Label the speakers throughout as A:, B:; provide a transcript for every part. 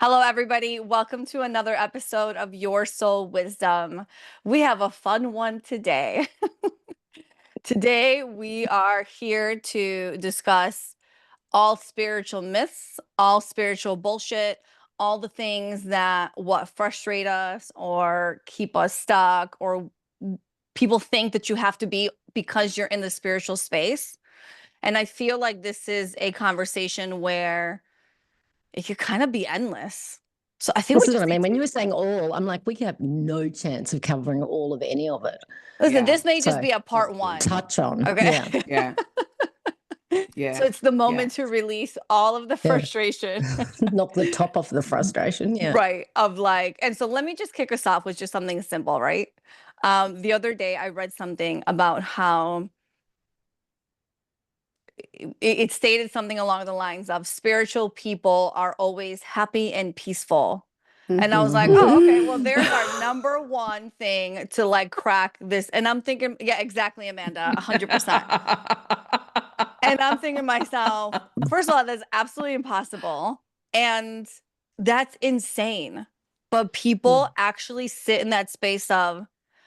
A: Hello, everybody. Welcome to another episode of Your Soul Wisdom. We have a fun one today. Today, we are here to discuss all spiritual myths, all spiritual bullshit, all the things that what frustrate us or keep us stuck, or people think that you have to be because you're in the spiritual space. And I feel like this is a conversation where it could kind of be endless. So I think
B: This
A: we
B: is what
A: just
B: I mean.
A: need
B: When
A: to
B: you were saying all, I'm like, we have no chance of covering all of any of it.
A: listen.
C: Yeah,
A: This may just
B: So
A: be a part one.
B: touch on.
A: Okay.
B: Yeah.
C: yeah,
A: So
C: yeah,
A: it's the
C: yeah.
A: moment to release all of the
B: Yeah.
A: frustration,
B: Knock the top off the frustration. Yeah.
A: right? Of like, and so let me just kick us off with just something simple, right? The other day I read something about how it stated something along the lines of spiritual people are always happy and peaceful. And I was like,
B: Mhm.
A: oh, okay, well, there's our number one thing to like crack this. And I'm thinking, yeah, exactly, Amanda, 100%. And I'm thinking to myself, first of all, that's absolutely impossible. And that's insane. But people actually sit in that space of,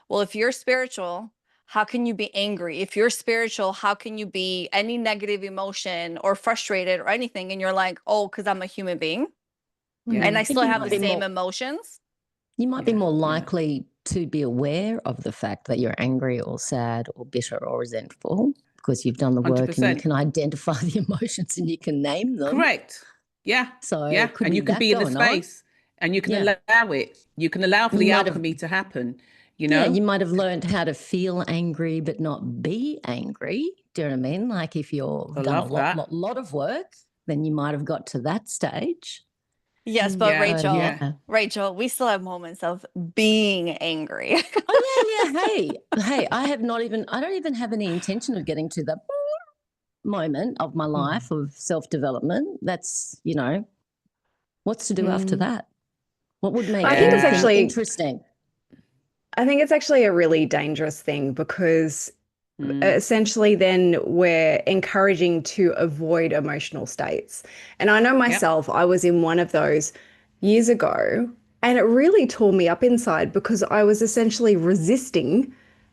A: well, if you're spiritual, how can you be angry? If you're spiritual, how can you be any negative emotion or frustrated or anything? And you're like, oh, because I'm a human being
C: Yeah,
A: and I
B: I think
A: still
B: you
A: have
B: might
A: the
B: be
A: same
B: more.
A: emotions.
B: You might be
C: yeah,
B: more
C: yeah.
B: likely to be aware of the fact that you're angry or sad or bitter or resentful because you've done the work and you
C: 100%.
B: can identify the emotions and you can name them.
C: Correct. Yeah,
B: So
C: yeah.
B: it could
C: And
B: be
C: you can
B: that
C: be in the
B: going on.
C: space and you can
B: Yeah.
C: allow it. You can allow for
B: You
C: the
B: might have
C: alchemy to happen, you
B: Yeah,
C: know?
B: you might have learned how to feel angry but not be angry. Do you know what I mean? Like if you've
C: I
B: done a
C: love that.
B: lot of work, then you might have got to that stage.
A: Yes, but
C: Yeah,
A: Rachel,
C: yeah.
B: Yeah.
A: Rachel, we still have moments of being angry.
B: Oh yeah, yeah. Hey, I don't even have any intention of getting to the moment of my life of self-development. That's, what's to do after
A: Mm.
B: that? What would make
D: I think it's
C: Yeah.
B: anything
D: actually
B: interesting?
D: I think it's actually a really dangerous thing because
C: Mm.
D: essentially then we're encouraging to avoid emotional states. And I know
C: Yep.
D: myself, I was in one of those years ago, and it really tore me up inside because I was essentially resisting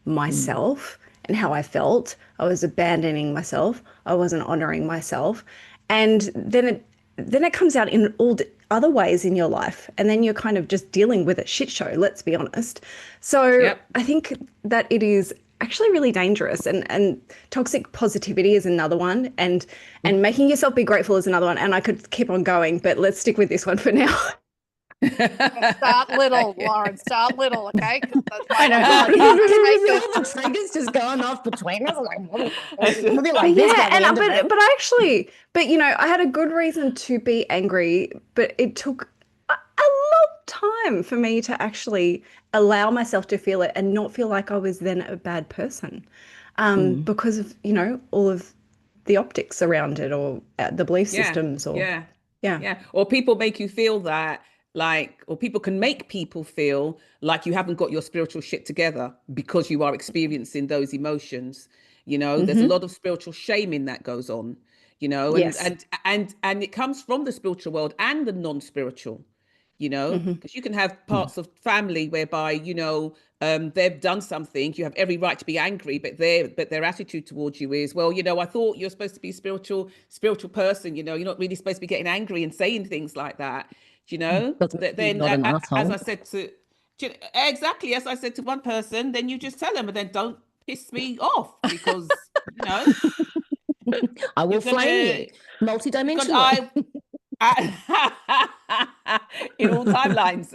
B: Mm.
D: myself and how I felt. I was abandoning myself. I wasn't honoring myself. And then it comes out in all other ways in your life, and then you're kind of just dealing with a shit show, let's be honest. So
C: Yep.
D: I think that it is actually really dangerous, and toxic positivity is another one, and making yourself be grateful is another one, and I could keep on going, but let's stick with this one for now.
A: Start little, Lauren. Start little, okay?
D: I know.
B: The triggers just going off between us. Like, we'll be like this by the end of it.
D: But I actually, but I had a good reason to be angry, but it took a long time for me to actually allow myself to feel it and not feel like I was then a bad person, because of all of the optics around it, or the belief
C: Yeah,
D: systems, or
C: yeah,
D: yeah.
C: yeah. Or people make you feel that, like, or people can make people feel like you haven't got your spiritual shit together because you are experiencing those emotions. There's a
D: Mm-hmm.
C: lot of spiritual shaming that goes on, and
D: Yes.
C: and it comes from the spiritual world and the non-spiritual,
D: Mm-hmm.
C: because you can have parts of family whereby they've done something. You have every right to be angry, but their attitude towards you is, well, I thought you're supposed to be a spiritual person. You're not really supposed to be getting angry and saying things like that.
B: Doesn't
C: That
B: mean
C: then,
B: you're not an
C: as
B: asshole.
C: I said to exactly as I said to one person, then you just tell them, and then don't piss me off because
B: I
C: you're
B: will flame
C: gonna
B: you
C: because
B: multidimensionally.
C: in all timelines.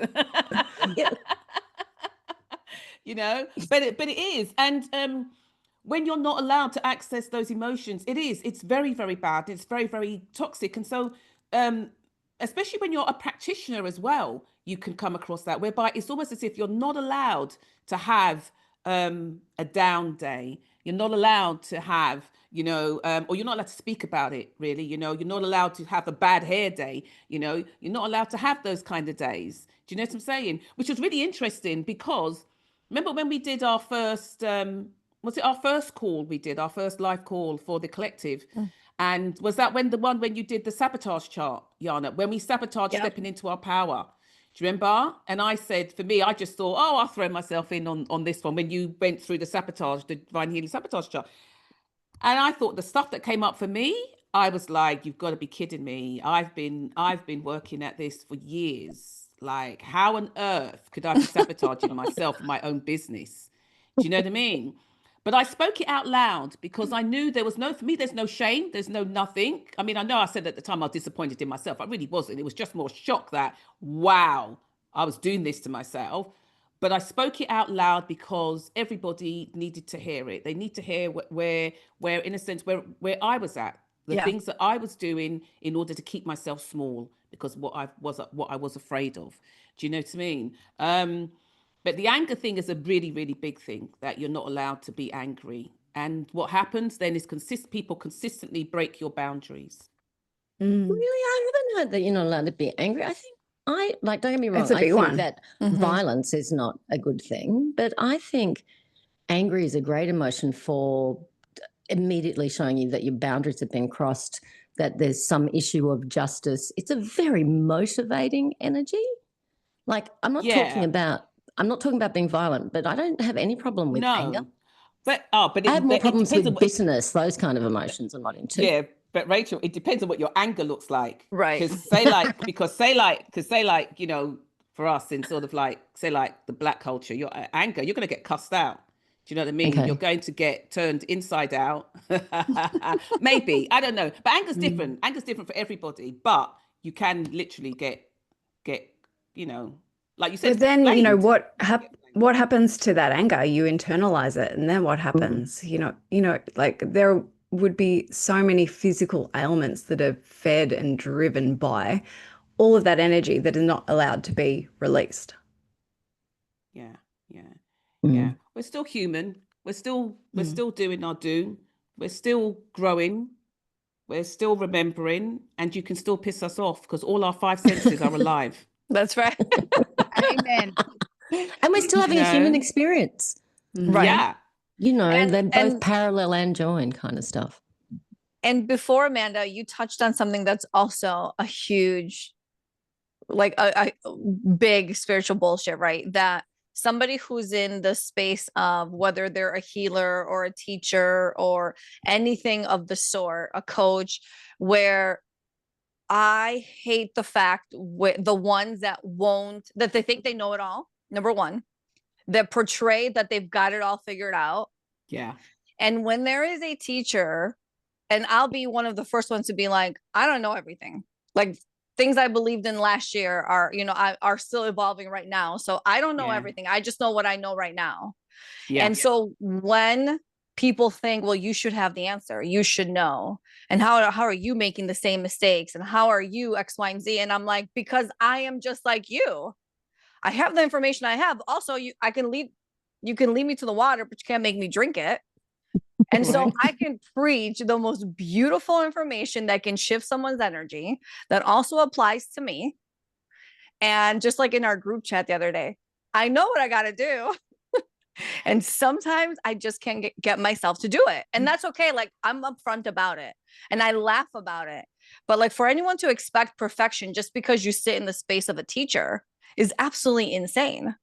B: Yeah.
C: But it is. And when you're not allowed to access those emotions, it's very, very bad. It's very, very toxic. And so um especially when you're a practitioner as well, you can come across that, whereby it's almost as if you're not allowed to have a down day. You're not allowed to have, or you're not allowed to speak about it, really. You're not allowed to have a bad hair day. You're not allowed to have those kind of days. Do you know what I'm saying? Which was really interesting because remember when we did our first, was it our first call? We did our first live call for the collective. And was that when you did the sabotage chart, Yana, when we sabotaged stepping into our power? Do you remember? And I said, for me, I just thought, oh, I'll throw myself in on this one when you went through the divine healing sabotage chart. And I thought the stuff that came up for me, I was like, you've got to be kidding me. I've been working at this for years. Like, how on earth could I be sabotaging myself and my own business? Do you know what I mean? But I spoke it out loud because I knew there's no shame. There's no nothing. I mean, I know I said at the time I was disappointed in myself. I really wasn't. It was just more shock that, wow, I was doing this to myself. But I spoke it out loud because everybody needed to hear it. They need to hear where in a sense, where I was at, the things that I was doing in order to keep myself small because what I was afraid of. Do you know what I mean? But the anger thing is a really, really big thing, that you're not allowed to be angry. And what happens then is people consistently break your boundaries.
B: Really, I haven't heard that you're not allowed to be angry. I think don't get me wrong,
D: It's a
B: I
D: big
B: think
D: one.
B: that violence is not a good thing, but I think angry is a great emotion for immediately showing you that your boundaries have been crossed, that there's some issue of justice. It's a very motivating energy. Like, I'm not talking about being violent, but I don't have any problem with anger.
C: But
B: I have more problems with bitterness, those kind of emotions I'm not into.
C: Yeah, but Rachel, it depends on what your anger looks like.
A: Right.
C: Because you know, for us in sort of like, say like the Black culture, your anger, you're going to get cussed out. Do you know what I mean?
B: Okay.
C: You're going to get turned inside out. Maybe, I don't know. But anger's different. Anger's different for everybody. But you can literally get, you know, like you said.
D: But then, you know,
C: blamed.
D: what happens to that anger? You internalize it, and then what happens? You know, like there would be so many physical ailments that are fed and driven by all of that energy that is not allowed to be released.
C: Yeah.
B: Mm.
C: Yeah. We're still human. We're still doing our do. We're still growing. We're still remembering, and you can still piss us off because all our five senses are alive.
A: That's right.
E: Amen.
B: And we're still having a human experience.
A: Right.
C: Yeah.
B: You know,
A: And-
B: they're both
A: and-
B: parallel and joined kind of stuff.
A: And before, Amanda, you touched on something that's also a huge, like a big spiritual bullshit, right? That somebody who's in the space of whether they're a healer or a teacher or anything of the sort, a coach, where I hate the fact with the ones that they think they know it all, number one, that portray that they've got it all figured out.
C: Yeah.
A: And when there is a teacher, and I'll be one of the first ones to be like, I don't know everything. Like things I believed in last year are, you know, are still evolving right now. So I don't know everything. I just know what I know right now.
C: Yeah.
A: And so when people think, well, you should have the answer, you should know. And how are you making the same mistakes? And how are you X, Y, and Z? And I'm like, because I am just like you. I have the information I have. Also, you can lead me to the water, but you can't make me drink it. And so I can preach the most beautiful information that can shift someone's energy that also applies to me. And just like in our group chat the other day, I know what I got to do. And sometimes I just can't get myself to do it. And that's okay. Like I'm upfront about it and I laugh about it. But like for anyone to expect perfection just because you sit in the space of a teacher is absolutely insane.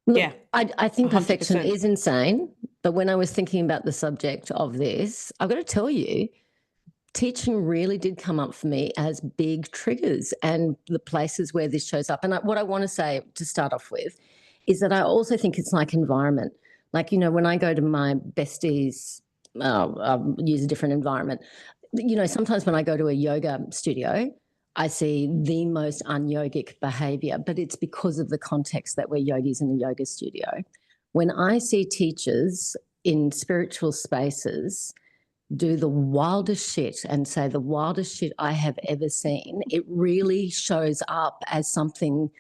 B: Look,
C: Yeah.
B: I think
C: 100%.
B: perfection is insane. But when I was thinking about the subject of this, I've got to tell you, teaching really did come up for me as big triggers and the places where this shows up. And what I want to say to start off with is that I also think it's like environment. Like, you know, when I go to my besties, I'll use a different environment. You know, sometimes when I go to a yoga studio, I see the most un-yogic behavior, but it's because of the context that we're yogis in a yoga studio. When I see teachers in spiritual spaces do the wildest shit and say the wildest shit I have ever seen, it really shows up as something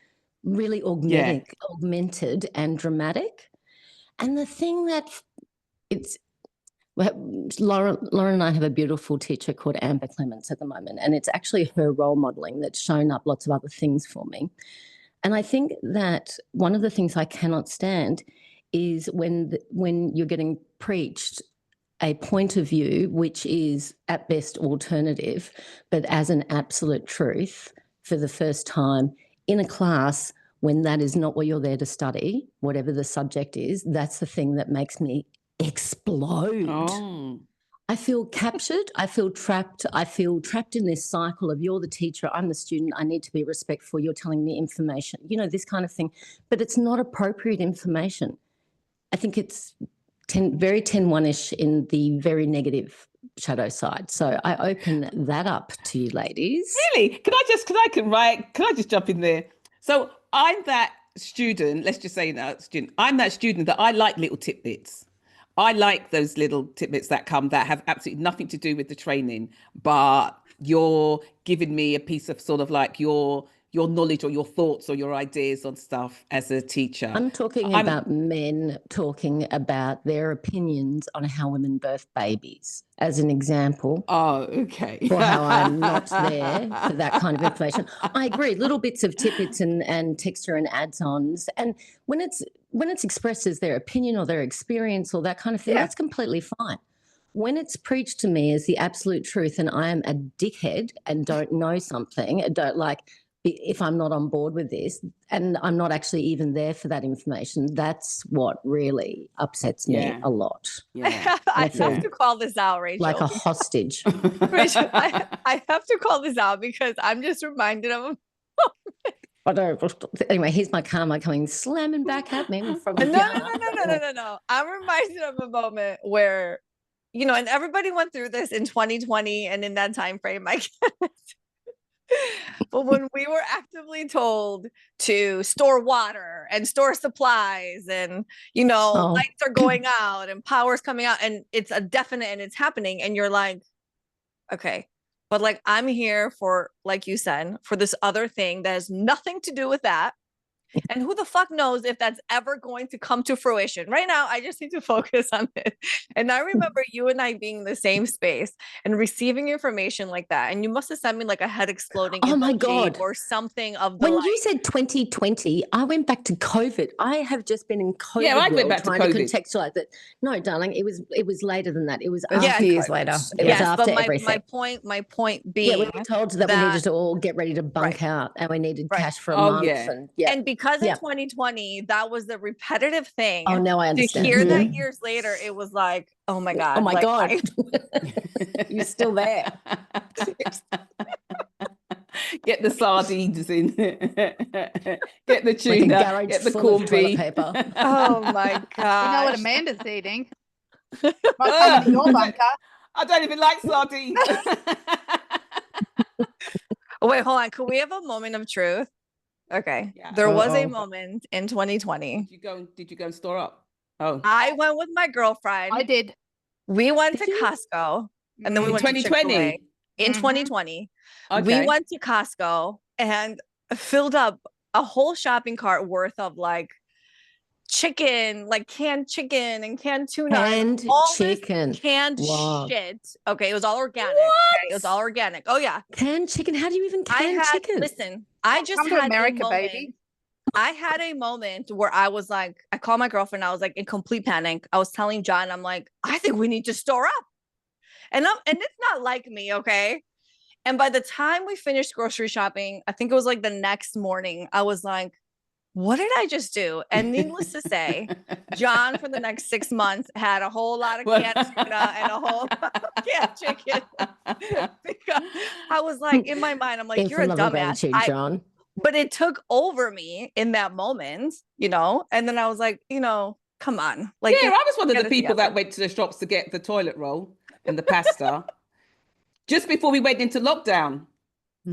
B: really augmented and dramatic. And the thing that Lauren and I have a beautiful teacher called Amber Clements at the moment, and it's actually her role modeling that's shown up lots of other things for me. And I think that one of the things I cannot stand is when you're getting preached a point of view which is at best alternative, but as an absolute truth for the first time in a class when that is not what you're there to study, whatever the subject is, that's the thing that makes me explode.
C: Oh.
B: I feel captured. I feel trapped. I feel trapped in this cycle of you're the teacher, I'm the student, I need to be respectful, you're telling me information, this kind of thing. But it's not appropriate information. I think it's very 10-1-ish in the very negative shadow side. So I open that up to you ladies.
C: Really? Can I just jump in there? So I'm that student, let's just say that student, I'm that student that I like little tidbits. I like those little tidbits that have absolutely nothing to do with the training, but you're giving me a piece of sort of like your knowledge or your thoughts or your ideas on stuff as a teacher.
B: I'm talking about men talking about their opinions on how women birth babies, as an example.
C: Oh, okay.
B: For how I'm not there for that kind of information. I agree, little bits of tidbits and texture and add-ons. And when it's expressed as their opinion or their experience or that kind of thing, that's completely fine. When it's preached to me as the absolute truth and I am a dickhead and don't know something, if I'm not on board with this and I'm not actually even there for that information, that's what really upsets me a lot.
A: Yeah. I have to call this out, Rachel.
B: Like a hostage.
A: Rachel, I have to call this out because I'm just reminded of
B: Anyway, here's my karma coming slamming back at me from
A: No. I'm reminded of a moment where, and everybody went through this in 2020 and in that time frame, I guess. But when we were actively told to store water and store supplies and, lights are going out and power's coming out and it's a definite and it's happening. And you're like, okay, but like, I'm here for, like you said, for this other thing that has nothing to do with that. And who the fuck knows if that's ever going to come to fruition. Right now, I just need to focus on it. And I remember you and I being in the same space and receiving information like that. And you must have sent me like a head exploding emoji or something of the
B: When you said 2020, I went back to COVID. I have just been in COVID.
C: Yeah, I went back to COVID.
B: To contextualize it. No, darling, it was later than that. It was
D: a few years later.
B: It was after
A: but
B: everything.
A: My point being,
B: we were told that we needed to all get ready to bunk out and we needed cash for a month.
A: And because in 2020, that was the repetitive thing.
B: Oh, now I understand.
A: To hear that years later, it was like, oh my God.
B: Oh my God. You're still there.
C: Get the sardines in. Get the tuna. Get the corned beef.
A: Oh my God.
E: You know what Amanda's eating? Your bunker.
C: I don't even like sardines.
A: Wait, hold on. Could we have a moment of truth? Okay. Yeah. There was a moment in 2020.
C: Did you go and store up? Oh.
A: I went with my girlfriend.
E: I did.
A: We went to Costco and then we went
C: 2020.
A: to Chick-fil-A. In 2020.
C: Okay.
A: We went to Costco and filled up a whole shopping cart worth of like chicken, like canned chicken and canned tuna.
B: Canned chicken.
A: Canned shit. Okay, it was all organic.
C: What?
A: Okay, it was all organic. Oh yeah.
B: Canned chicken? How do you even can chicken?
A: Listen, I just
E: come
A: had
E: to America, baby.
A: I had a moment where I was like, I called my girlfriend. I was like in complete panic. I was telling John, I'm like, I think we need to store up. And it's not like me, okay? And by the time we finished grocery shopping, I think it was like the next morning, I was like, what did I just do? And needless to say, John for the next 6 months had a whole lot of canned tuna and a whole canned chicken. Because I was like, in my mind, I'm like, you're a dumbass.
B: John.
A: But it took over me in that moment, and then I was like, come on. Like,
C: I was one of the people that went to the shops to get the toilet roll and the pasta. Just before we went into lockdown,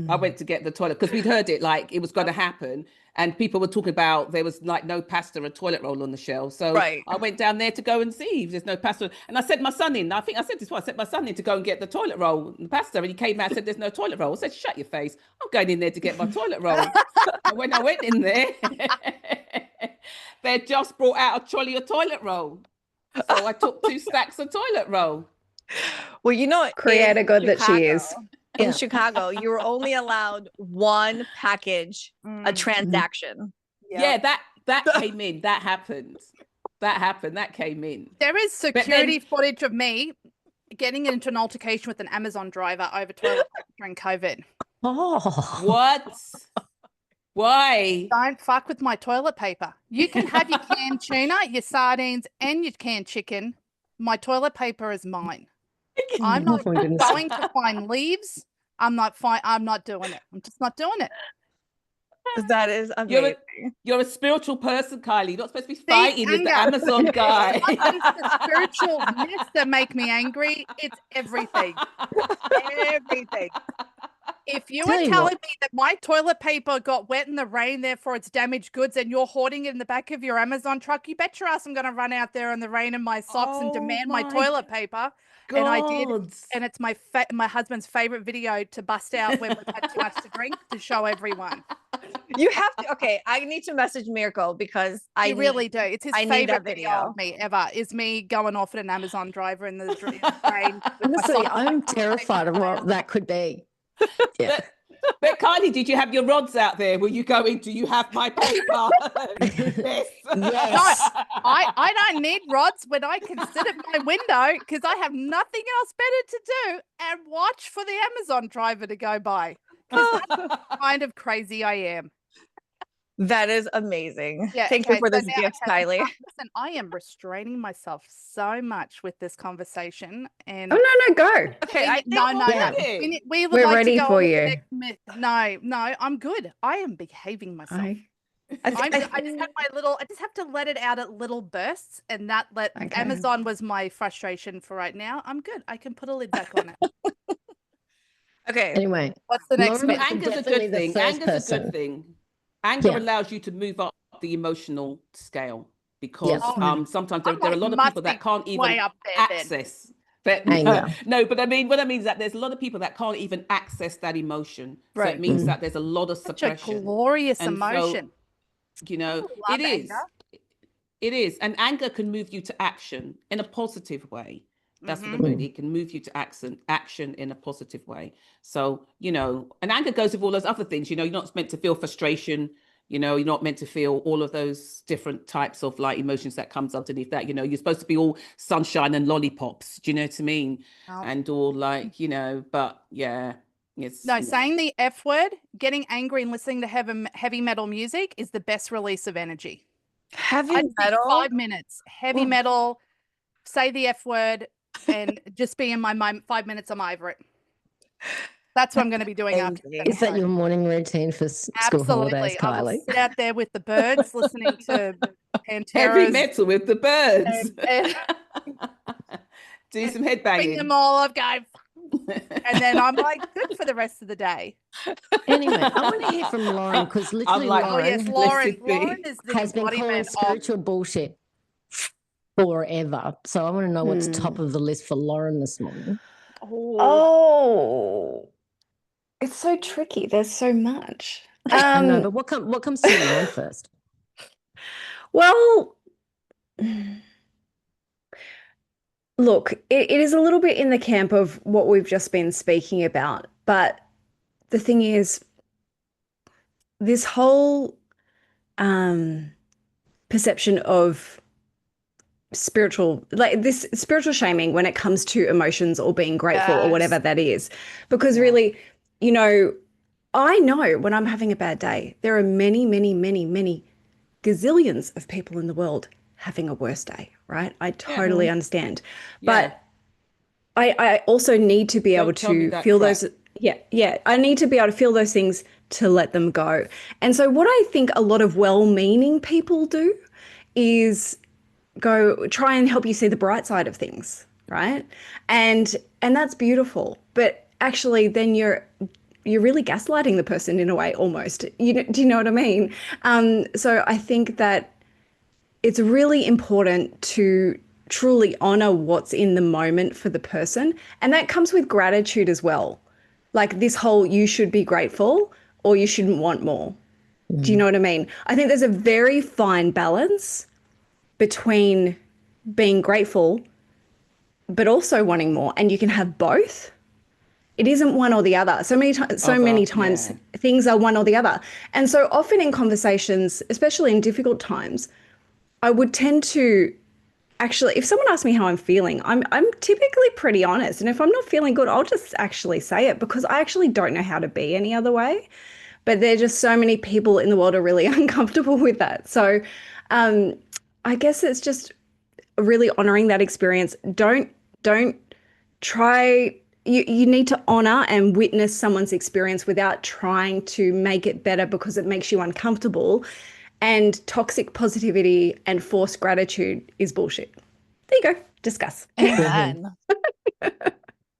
C: I went to get the toilet because we'd heard it like it was going to happen. And people were talking about there was like no pasta or toilet roll on the shelf. So I went down there to go and see if there's no pasta. And I sent my son in. I think I said this once. I sent my son in to go and get the toilet roll and the pasta. And he came out and said, there's no toilet roll. I said, shut your face. I'm going in there to get my toilet roll. And when I went in there, they just brought out a trolley of toilet roll. So I took 2 stacks of toilet roll.
A: Well,
D: creator good that she is.
A: In Chicago, you were only allowed 1 package a transaction.
C: Yeah, that came in. That happened. that happened. That came in.
E: There is
C: But then-
E: security footage of me getting into an altercation with an Amazon driver over toilet paper during COVID.
B: Oh,
C: What? Why?
E: Don't fuck with my toilet paper. You can have your canned tuna, your sardines, and your canned chicken. My toilet paper is mine. I'm not
B: Oh my goodness.
E: going to find leaves. I'm not doing it. I'm just not doing it.
A: That is
C: You're
A: amazing.
C: you're a spiritual person, Kylie. You're not supposed to be fighting with the
E: anger.
C: Amazon guy.
E: It's not just the spiritual myths that make me angry. It's everything. Everything. If you
B: Tell
E: are
B: you
E: telling
B: what.
E: me that my toilet paper got wet in the rain, therefore it's damaged goods, and you're hoarding it in the back of your Amazon truck, you bet your ass I'm going to run out there in the rain in my socks and
C: Oh
E: demand my
C: my
E: toilet paper. And I did.
C: God.
E: And it's my husband's favorite video to bust out when we've had too much to drink to show everyone.
A: You have to. Okay, I need to message Miracle because I
E: You really do. It's his
A: I need
E: favorite
A: that
E: video
A: video.
E: of me ever. Is me going off at an Amazon driver in the rain. with my
B: Honestly,
E: socks
B: I'm
E: on.
B: terrified of what that could be. Yeah.
C: But Kylie, did you have your rods out there? Were you going, do you have my paper? Yes.
B: Yes.
E: I don't need rods when I can sit at my window because I have nothing else better to do and watch for the Amazon driver to go by. Because that's the kind of crazy I am.
A: That is amazing.
E: Yeah,
A: Thank you
E: okay,
A: for
E: so
A: this
E: now-
A: gift,
E: okay,
A: Kylie.
E: Listen, I am restraining myself so much with this conversation, and
D: Oh, no, go.
A: Okay, I think
E: no,
A: we'll
E: no,
A: do
E: no.
A: it.
E: We would
D: We're
E: like
D: ready
E: to go
D: for
E: on to the
D: you.
E: next myth. No, I'm good. I am behaving myself.
A: I
E: I
A: th-
E: just have my little. I just have to let it out at little bursts, and
D: Okay.
E: Amazon was my frustration for right now. I'm good. I can put a lid back on it.
A: okay.
B: Anyway,
E: What's the next
B: Lauren
E: myth?
B: was
C: Anger's a
B: definitely
C: good
B: the
C: thing.
B: first
C: Anger's a
B: person.
C: good thing. Anger
B: Yeah.
C: allows you to move up the emotional scale because
B: Yeah.
E: Oh,
C: sometimes
E: I'm
C: there are a
E: like,
C: lot of
E: must
C: people that
E: be
C: can't
E: way
C: even
E: up there then.
C: access. But
B: Anger.
C: no, but I mean, what I mean is that there's a lot of people that can't even access that emotion. So
A: Right.
C: it means
B: Mm.
C: that there's a lot of
E: Such a
C: suppression.
E: glorious
C: And so,
E: emotion.
C: You know,
E: People
C: it
E: love
C: is.
E: anger.
C: It is. And anger can move you to action in a positive way. That's what I
E: Mhm.
C: mean. It can move you to action in a positive way. So, you know, and anger goes with all those other things. You know, you're not meant to feel frustration. You know, you're not meant to feel all of those different types of like emotions that comes underneath that. You know, you're supposed to be all sunshine and lollipops. Do you know what I mean?
E: Oh.
C: And all like, you know, but yeah, it's
E: No, saying the F word, getting angry and listening to heavy metal music is the best release of energy.
A: Heavy
E: I'd say
A: metal.
E: 5 minutes. Heavy
C: Oh.
E: metal, say the F word, and just be in my mind 5 minutes, I'm over it. That's what I'm going to be doing after.
A: Amazing.
B: Is that your morning routine for school holidays,
E: Absolutely. I will
B: Kylie?
E: sit out there with the birds listening to
C: heavy
E: Pantera's
C: metal with the birds.
E: and
C: Do some
E: bring
C: headbanging.
E: them all up, go, and then I'm like, good for the rest of the day.
B: Anyway, I want to hear from Lauren because literally
C: like,
E: Oh, yes,
B: Lauren
E: Lauren is the
B: has been calling
E: embodiment of
B: spiritual bullshit forever. So I want to know what's top of the list for Lauren this morning.
D: Oh, it's so tricky. There's so much.
B: I know, but what comes to your mind first?
D: Well, look, it is a little bit in the camp of what we've just been speaking about. But the thing is, this whole perception of this spiritual shaming when it comes to emotions or being grateful or whatever that is. Because really, you know, I know when I'm having a bad day, there are many, many, many, many gazillions of people in the world having a worse day, right? I totally understand. But I also need to be able
C: Don't tell me
D: to
C: that
D: feel
C: crap.
D: those. Yeah. I need to be able to feel those things to let them go. And so what I think a lot of well-meaning people do is try and help you see the bright side of things, right? And that's beautiful. But actually then you're really gaslighting the person in a way almost. Do you know what I mean? So I think that it's really important to truly honor what's in the moment for the person. And that comes with gratitude as well. Like this whole, you should be grateful or you shouldn't want more. Do you know what I mean? I think there's a very fine balance between being grateful, but also wanting more. And you can have both. It isn't one or the other. So many times things are one or the other. And so often in conversations, especially in difficult times, I would tend to actually, if someone asks me how I'm feeling, I'm typically pretty honest. And if I'm not feeling good, I'll just actually say it because I actually don't know how to be any other way. But there are just so many people in the world are really uncomfortable with that. So um, I guess it's just really honoring that experience. Don't try you need to honor and witness someone's experience without trying to make it better because it makes you uncomfortable. And toxic positivity and forced gratitude is bullshit. There you go. Discuss.
A: Amen.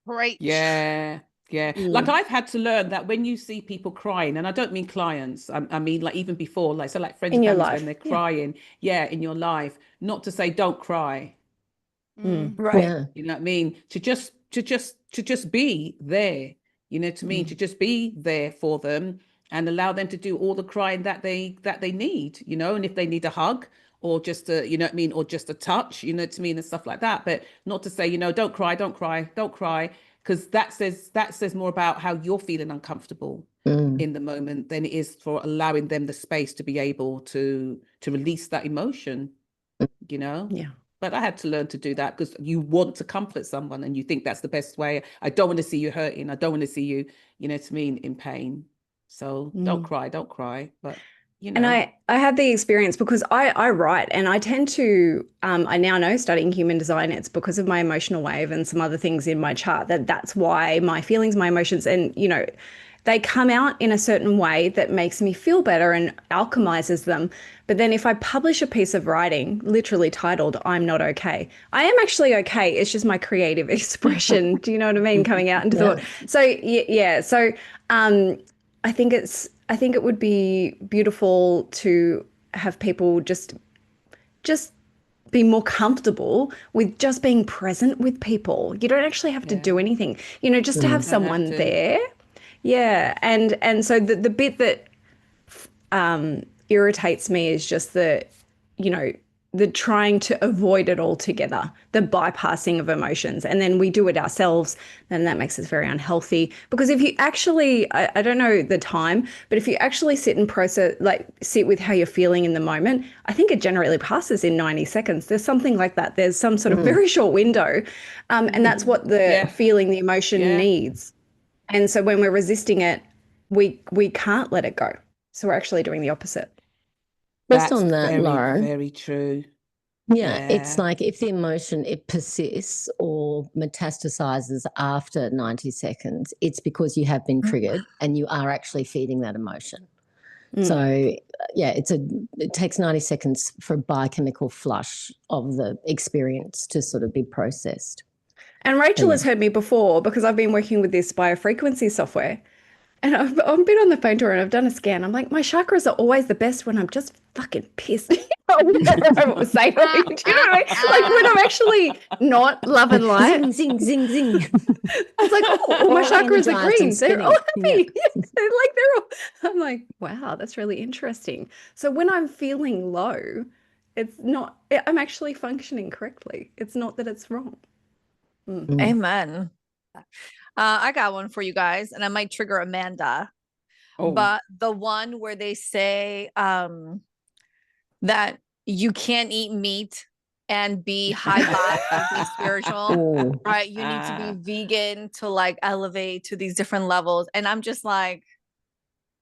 E: Great.
C: Yeah. Yeah. Like I've had to learn that when you see people crying, and I don't mean clients, I mean like even before, like so like friends
D: In
C: and
D: your
C: families
D: life.
C: when they're
D: Yeah.
C: crying, in your life, not to say don't cry.
A: Right.
B: Yeah.
C: You know what I mean? To just be there, you know what I mean? To just be there for them and allow them to do all the crying that they need, you know, and if they need a hug or just a, you know what I mean, or just a touch, you know what I mean, and stuff like that. But not to say, you know, don't cry, don't cry, don't cry, because that says more about how you're feeling uncomfortable in the moment than it is for allowing them the space to be able to release that emotion, you know?
D: Yeah.
C: But I had to learn to do that because you want to comfort someone and you think that's the best way. I don't want to see you hurting. I don't want to see you, you know what I mean, in pain. So don't cry, don't cry. But, you
D: And
C: know,
D: I had the experience because I write and I tend to I now know studying human design it's because of my emotional wave and some other things in my chart that's why my feelings, my emotions and you know they come out in a certain way that makes me feel better and alchemizes them. But then if I publish a piece of writing literally titled I'm not okay, I am actually okay. It's just my creative expression. Do you know what I mean? Coming out into the world. So yeah. So I think it would be beautiful to have people just be more comfortable with just being present with people. You don't actually have to do anything. You know, just to have
C: don't have
D: someone
C: to.
D: there. Yeah. And so the bit that irritates me is just you know, the trying to avoid it altogether, the bypassing of emotions. And then we do it ourselves, then that makes us very unhealthy. Because if you actually, I don't know the time, but if you actually sit and process, like sit with how you're feeling in the moment, I think it generally passes in 90 seconds. There's something like that. There's some sort of very short window. And that's what the feeling, the emotion needs. And so when we're resisting it, we can't let it go. So we're actually doing the opposite.
B: Just
C: That's
B: on that,
C: very,
B: Lauren.
C: very true.
B: Yeah, it's like if the emotion it persists or metastasizes after 90 seconds, it's because you have been triggered and you are actually feeding that emotion. So yeah, it takes 90 seconds for a biochemical flush of the experience to sort of be processed.
D: And Rachel has heard me before because I've been working with this biofrequency software. And I've been on the phone to her and I've done a scan. I'm like, my chakras are always the best when I'm just fucking pissed. I won't say it. Do you know what I mean? Like when I'm actually not love and light.
B: Zing, zing, zing, zing.
D: I was like, oh, all my
B: All
D: chakras are
B: energized
D: green.
B: and
D: They're all
B: spinning.
D: happy. Yes, they're all. I'm like, wow, that's really interesting. So when I'm feeling low, it's not. I'm actually functioning correctly. It's not that it's wrong.
A: Amen. I got one for you guys, and I might trigger Amanda.
C: Oh,
A: But the one where they say that you can't eat meat and be high vibe, be spiritual, right? You need to be vegan to like elevate to these different levels. And I'm just like,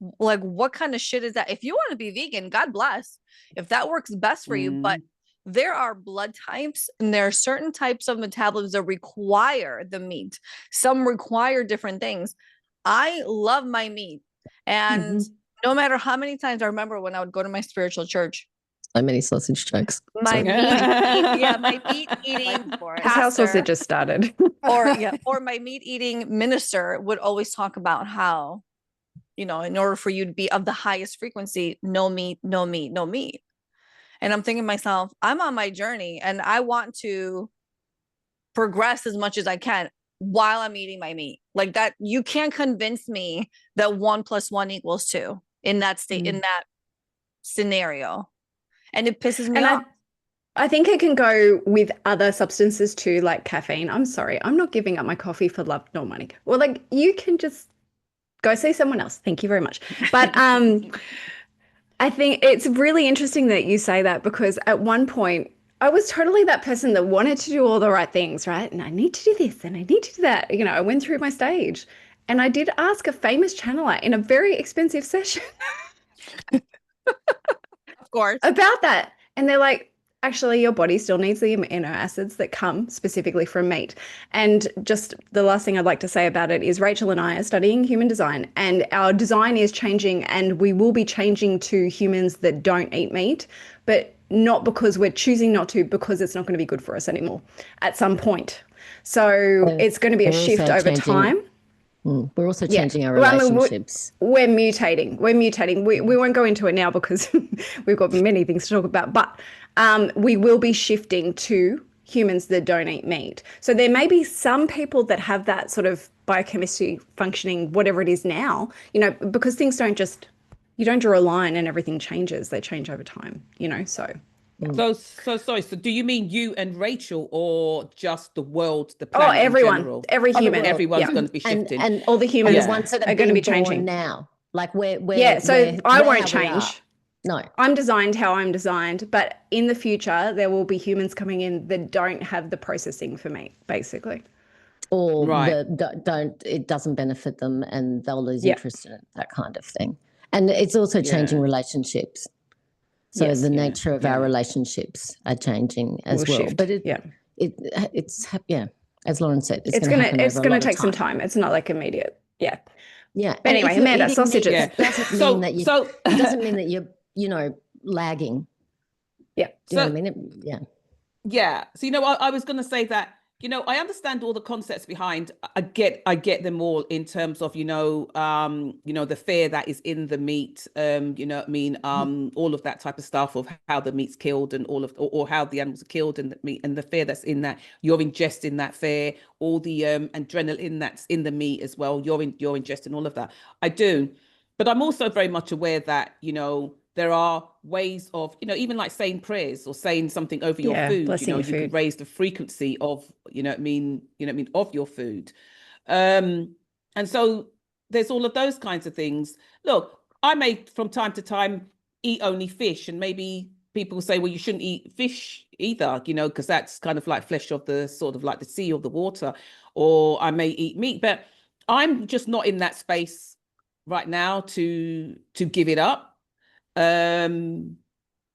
A: what kind of shit is that? If you want to be vegan, God bless. If that works best for you, but there are blood types and there are certain types of metabolisms that require the meat. Some require different things. I love my meat. And no matter how many times I remember when I would go to my spiritual church,
B: So many sausage jokes.
A: my meat eating
D: That's how
A: pastor
D: sausages started.
A: or my meat eating minister would always talk about how, you know, in order for you to be of the highest frequency, no meat, no meat, no meat. And I'm thinking to myself, I'm on my journey and I want to progress as much as I can while I'm eating my meat. Like that, you can't convince me that 1 + 1 = 2 in that state, in that scenario. And it pisses me off.
D: I think it can go with other substances too, like caffeine. I'm sorry, I'm not giving up my coffee for love nor money. Well, like you can just go see someone else. Thank you very much. But I think it's really interesting that you say that because at one point I was totally that person that wanted to do all the right things, right? And I need to do this and I need to do that. You know, I went through my stage and I did ask a famous channeler in a very expensive session
A: Of course.
D: about that. And they're like, actually, your body still needs the amino acids that come specifically from meat. And just the last thing I'd like to say about it is Rachel and I are studying human design, and our design is changing, and we will be changing to humans that don't eat meat, but not because we're choosing not to, because it's not going to be good for us anymore at some point. So it's going to be a shift over time.
B: We're also
D: Yeah.
B: changing our
D: Well, I mean,
B: relationships.
D: we're mutating. We're mutating. We won't go into it now because we've got many things to talk about, but we will be shifting to humans that don't eat meat. So there may be some people that have that sort of biochemistry functioning, whatever it is now, you know, because things don't just, you don't draw a line and everything changes. They change over time, you know, so.
C: So sorry. So do you mean you and Rachel, or just the world, the planet
D: everyone,
C: in general?
D: every human.
C: Everyone's going to be shifting.
D: And all the humans
B: the ones that
D: are going to be
B: being born
D: changing
B: now. Like we're
D: so I won't
B: how we are.
D: change.
B: No.
D: I'm designed how I'm designed, but in the future, there will be humans coming in that don't have the processing for meat, basically.
B: Or
C: Right.
B: it doesn't benefit them and they'll lose interest in it, that kind of thing. And it's also changing relationships. So
D: Yes.
B: the nature of our relationships are changing as well.
D: Shift.
B: But it's as Lauren said,
D: it's gonna take some time. It's not like immediate. Yeah.
B: Yeah.
D: But anyway, Amanda, sausages.
B: It doesn't mean it doesn't mean that you're lagging.
D: Yeah.
B: Do you know what I mean?
C: Yeah. So, I was going to say that, I understand all the concepts behind. I get them all in terms of, the fear that is in the meat, all of that type of stuff of how the meat's killed and or how the animals are killed and the meat and the fear that's in that. You're ingesting that fear, all the adrenaline that's in the meat as well. You're ingesting all of that. I do. But I'm also very much aware that, there are ways of, even like saying prayers or saying something over your food, you can raise the frequency of, of your food. And so there's all of those kinds of things. Look, I may from time to time eat only fish, and maybe people say, well, you shouldn't eat fish either, because that's kind of like flesh of the sort of like the sea or the water, or I may eat meat, but I'm just not in that space right now to give it up. And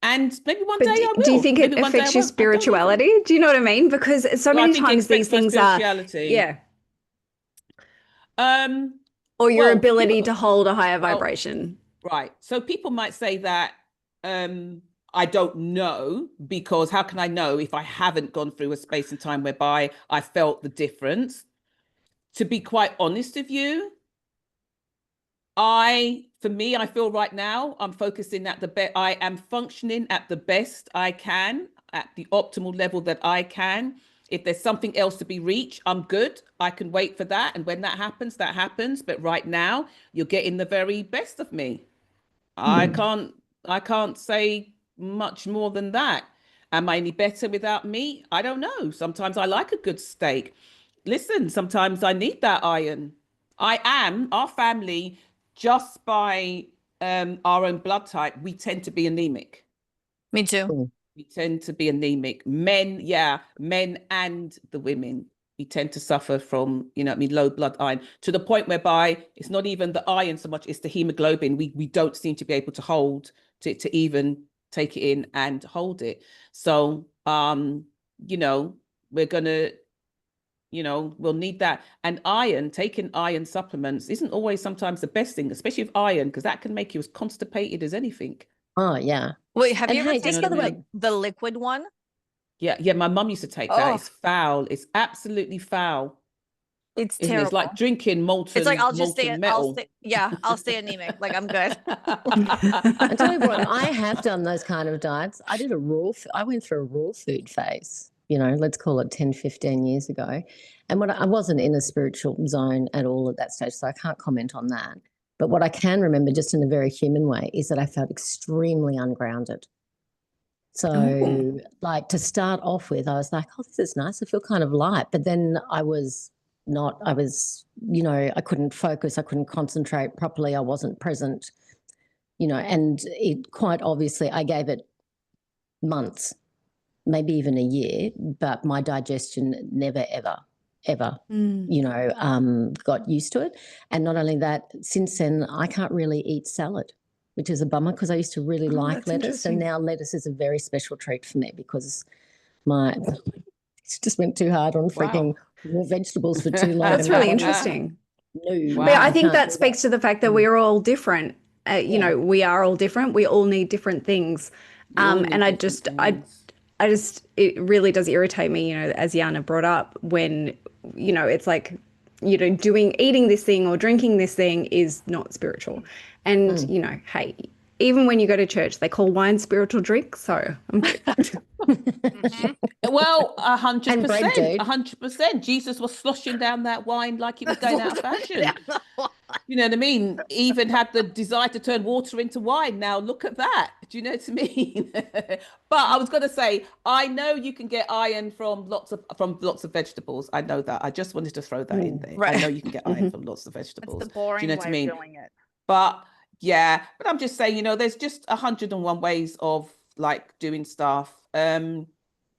C: maybe one day I will.
D: Do you think it affects your spirituality? Do you know what I mean? Because so many times these things are, or your ability to hold a higher vibration.
C: Right. So people might say that I don't know, because how can I know if I haven't gone through a space and time whereby I felt the difference? To be quite honest with you, for me, I feel right now I'm focusing at the best. I am functioning at the best I can, at the optimal level that I can. If there's something else to be reached, I'm good. I can wait for that. And when that happens, that happens. But right now, you're getting the very best of me. I can't say much more than that. Am I any better without meat? I don't know. Sometimes I like a good steak. Listen, sometimes I need that iron. Our family, just by our own blood type, we tend to be anemic.
A: Me too.
C: We tend to be anemic. Men and the women. We tend to suffer from, low blood iron, to the point whereby it's not even the iron so much, it's the hemoglobin. We don't seem to be able to hold to even take it in and hold it. So, we're gonna, we'll need that. And iron, taking iron supplements isn't always sometimes the best thing, especially with iron, because that can make you as constipated as anything.
B: Oh, yeah.
A: Wait, have you ever taken the liquid one?
C: Yeah, my mum used to take that. It's foul. It's absolutely foul.
A: It's terrible.
C: It's like drinking molten.
A: It's like I'll stay anemic. Like I'm good.
B: I tell you what, I have done those kind of diets. I went through a raw food phase, let's call it 10, 15 years ago. And I wasn't in a spiritual zone at all at that stage, so I can't comment on that. But what I can remember, just in a very human way, is that I felt extremely ungrounded. So like to start off with, I was like, oh, this is nice. I feel kind of light. But then I couldn't focus. I couldn't concentrate properly. I wasn't present. and it quite obviously, I gave it months, maybe even a year, but my digestion never, ever, got used to it. And not only that, since then, I can't really eat salad, which is a bummer because I used to really like
D: that's
B: lettuce. And
D: interesting.
B: now lettuce is a very special treat for me because it just went too hard on freaking raw vegetables for too long.
D: That's
B: and my
D: really
B: body-
D: interesting.
B: No,
D: But I
C: Wow.
D: think
B: can't
D: that
B: do
D: speaks to the fact that we are all different.
B: Yeah.
D: We are all different. We all need different things.
C: We all
D: And
C: need
D: I
C: different
D: just,
C: things.
D: it really does irritate me, as Yana brought up, when, it's like, eating this thing or drinking this thing is not spiritual. And, hey, even when you go to church, they call wine spiritual drink. So I'm good.
C: Well,
B: And bread,
C: 100%,
B: dude.
C: 100%. Jesus was sloshing down that wine like it was going out of fashion. You know what I mean? Even had the desire to turn water into wine. Now look at that. Do you know what I mean? But I was going to say, I know you can get iron from lots of vegetables. I know that. I just wanted to throw that in there.
A: Right.
C: I know you can get iron from lots of
E: That's
C: vegetables.
E: the boring
C: Do you know what I
E: way
C: mean?
E: of doing it.
C: But yeah, but I'm just saying, there's just 101 ways of like doing stuff. And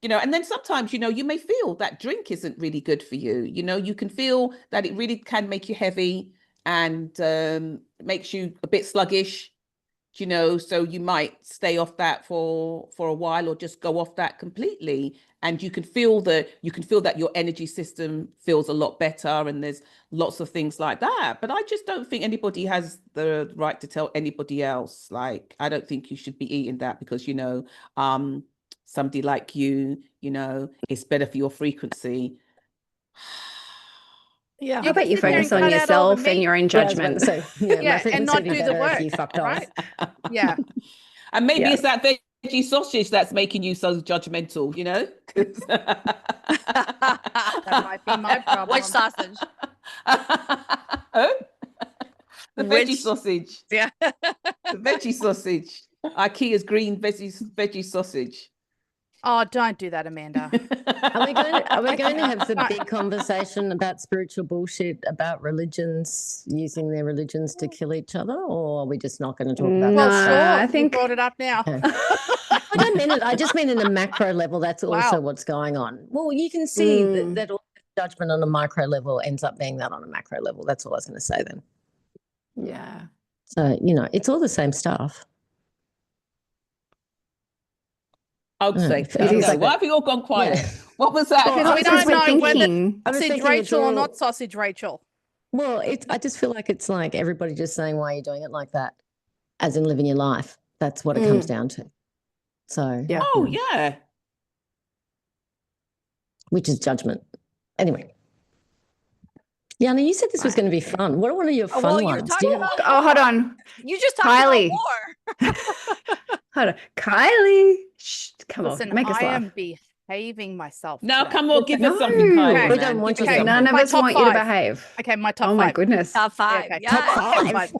C: then sometimes, you may feel that drink isn't really good for you. You can feel that it really can make you heavy and makes you a bit sluggish, so you might stay off that for a while or just go off that completely. And you can feel that your energy system feels a lot better, and there's lots of things like that. But I just don't think anybody has the right to tell anybody else. Like, I don't think you should be eating that because, somebody like you, it's better for your frequency.
E: Yeah.
D: How about you focus on yourself and your own
B: Yeah, I was about
D: judgment?
B: to say, my
E: Yeah,
B: frequency
E: and not
B: would be
E: do the
B: better if
E: work,
B: you fucked
E: right?
B: off.
E: Yeah.
C: And maybe
D: Yeah.
C: it's that veggie sausage that's making you so judgmental, 'Cause-
E: That might be my problem.
A: Which sausage?
C: Oh, the veggie
A: Which-
C: sausage.
A: Yeah.
C: The veggie sausage. IKEA's green veggie sausage.
E: Oh, don't do that, Amanda.
B: Are we going to have the big conversation about spiritual bullshit, about religions using their religions to kill each other, or are we just not going to talk about
E: Well,
B: that?
E: sure.
D: I
E: You
D: think
E: brought it up now.
B: I don't mean it. I just mean in a macro level. That's also
E: Wow.
B: what's going on. Well, you can see that all judgment on a micro level ends up being that on a macro level. That's all I was going to say then.
D: yeah.
B: So, it's all the same stuff.
C: I would say.
B: It
C: I don't
B: feels
C: know.
B: like
C: Why
B: that.
C: have you all gone quiet?
B: Yeah.
C: What was that?
E: Because we
D: Because
E: don't
D: we're
E: know whether
D: thinking.
B: I was
E: sausage
B: thinking it's
E: Rachel or
B: all-
E: not sausage Rachel.
B: Well, I just feel like it's like everybody just saying, why are you doing it like that? As in living your life. That's what it comes down to. So,
D: Yeah.
C: Oh, yeah.
B: which is judgment. Anyway. Yana, you said this was going to be fun. What are one of your fun
A: well, you're
B: ones?
A: talking
B: Do you-
A: about
D: Oh, hold on.
A: You just talked
D: Kylie.
A: about war.
D: Hold on. Kylie. Shh, come
E: Listen,
D: on. Make us
E: I
D: laugh.
E: am behaving myself.
C: Now,
E: today.
C: come on, give us
D: No.
C: something, Kylie.
E: Okay.
B: We
C: man.
B: don't want
C: Give
B: you
C: us
B: to.
C: something.
D: None of
E: My
D: us
E: top
D: want you to
E: five.
D: behave.
E: Okay, my top
D: Oh my
E: five.
D: goodness.
A: Top five.
E: Okay,
A: Yeah.
E: top five.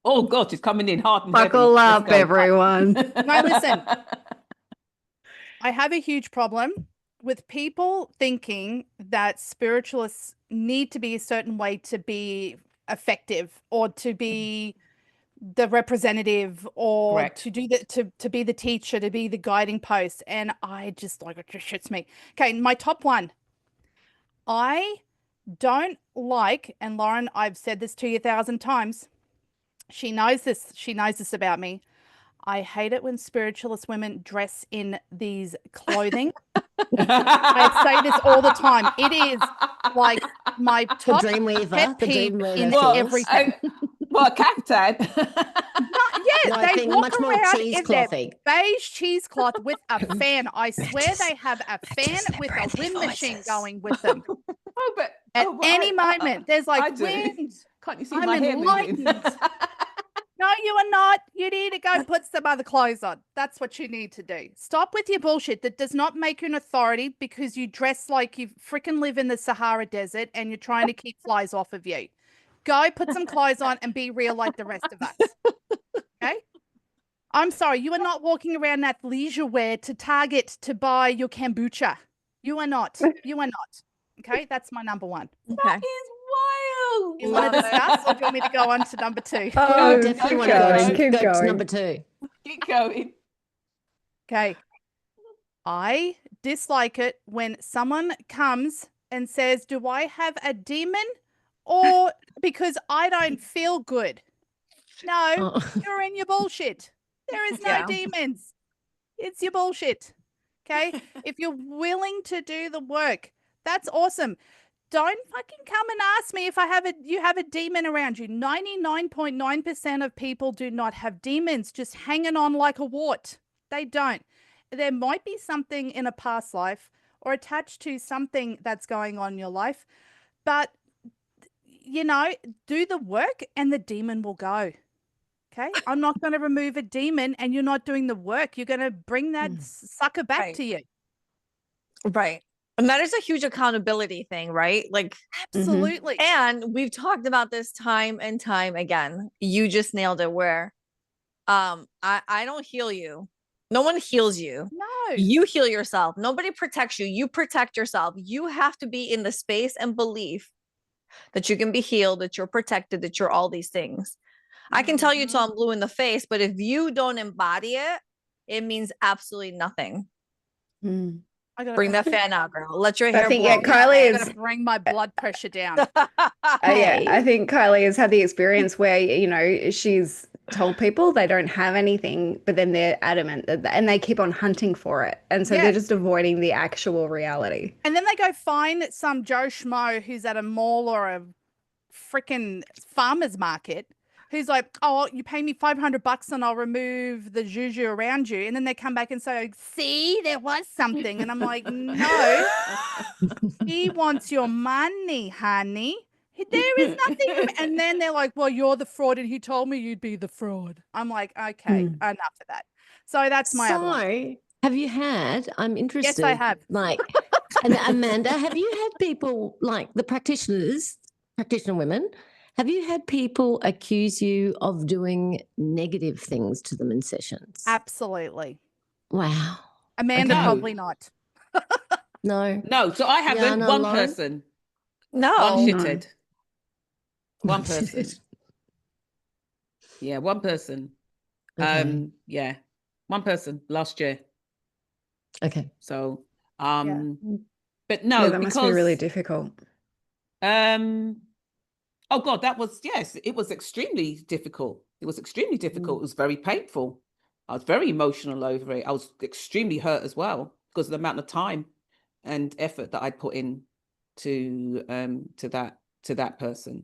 C: Oh, God, she's coming in hard and
D: Buckle
C: heavy.
D: up, everyone.
E: No, listen. I have a huge problem with people thinking that spiritualists need to be a certain way to be effective or to be the representative or
C: Correct.
E: to do to be the teacher, to be the guiding post. And I just like it just shits me. Okay, my top one. I don't like, and Lauren, I've said this to you 1,000 times. She knows this. She knows this about me. I hate it when spiritualist women dress in these clothing. I say this all the time. It is like my
B: The
E: top
B: Dreamweaver.
E: pet
B: The
E: peeve
B: Dreamweaver.
E: in
B: feels.
E: everything.
C: Well, caftan.
E: Yeah,
B: No, I
E: they
B: think
E: walk
B: much more
E: around in their
B: cheeseclothy.
E: beige cheesecloth with a fan. I swear they have a fan
B: just
E: with
B: never
E: a
B: end their
E: wind machine
B: voices.
E: going with them.
C: Oh, but
E: At
C: oh, but
E: any
C: I-
E: moment, there's
C: I
E: like
C: do.
E: wind.
C: Can't you see
E: I'm
C: my hair moving?
E: enlightened. No, you are not. You need to go put some other clothes on. That's what you need to do. Stop with your bullshit that does not make you an authority because you dress like you freaking live in the Sahara Desert and you're trying to keep flies off of you. Go put some clothes on and be real like the rest of us. Okay? I'm sorry, you are not walking around that leisure wear to Target to buy your kombucha. You are not. You are not. Okay? That's my number one.
A: Okay.
C: Is
E: You want to
A: Love it.
E: discuss, or do you want me to go on to number 2?
D: Oh,
B: Definitely
D: keep
B: want to go
D: going,
B: to,
D: keep
B: go to
D: going.
B: number 2.
C: Keep going.
E: Okay. I dislike it when someone comes and says, "Do I have a demon?" or "Because I don't feel good." No,
B: Oh.
E: you're in your bullshit. There is no
A: Yeah.
E: demons. It's your bullshit. Okay? If you're willing to do the work, that's awesome. Don't fucking come and ask me if you have a demon around you. 99.9% of people do not have demons just hanging on like a wart. They don't. There might be something in a past life or attached to something that's going on in your life, but do the work and the demon will go. Okay? I'm not going to remove a demon and you're not doing the work. You're going to bring that sucker back
A: Right.
E: to you.
A: Right. And that is a huge accountability thing, right? Like,
E: Absolutely.
A: and we've talked about this time and time again. You just nailed it where I don't heal you. No one heals you.
E: No.
A: You heal yourself. Nobody protects you. You protect yourself. You have to be in the space and belief that you can be healed, that you're protected, that you're all these things. I can tell you till I'm blue in the face, but if you don't embody it, it means absolutely nothing.
E: I gotta
A: Bring that fan out, girl. Let your
D: I
A: hair
D: think,
A: blow.
D: yeah, Kylie
E: I
D: is.
E: gotta bring my blood pressure down.
D: Yeah, I think Kylie has had the experience where, she's told people they don't have anything, but then they're adamant and they keep on hunting for it. And so
E: Yeah.
D: they're just avoiding the actual reality.
E: And then they go find some Joe Schmo who's at a mall or a freaking farmer's market who's like, "Oh, you pay me $500 and I'll remove the juju around you." And then they come back and say, "See, there was something." And I'm like, "No, he wants your money, honey. There is nothing." And then they're like, "Well, you're the fraud and he told me you'd be the fraud." I'm like, "Okay, enough of that." So that's my other one.
B: So, have you had, I'm interested.
E: Yes, I have.
B: And Amanda, have you had people like the practitioner women, have you had people accuse you of doing negative things to them in sessions?
E: Absolutely.
B: Wow.
E: Amanda,
C: Okay.
E: probably not.
B: No.
C: No, so I haven't.
B: Yana,
C: One
B: Lauren?
C: person.
A: No.
C: One
D: No.
C: shitted. One person. Yeah, one person.
B: Okay.
C: Yeah. One person last year.
B: Okay.
C: So
E: Yeah.
C: but no,
D: Yeah, that must be really
C: because
D: difficult.
C: oh God, yes, it was extremely difficult. It was extremely difficult. It was very painful. I was very emotional over it. I was extremely hurt as well because of the amount of time and effort that I put in to that person.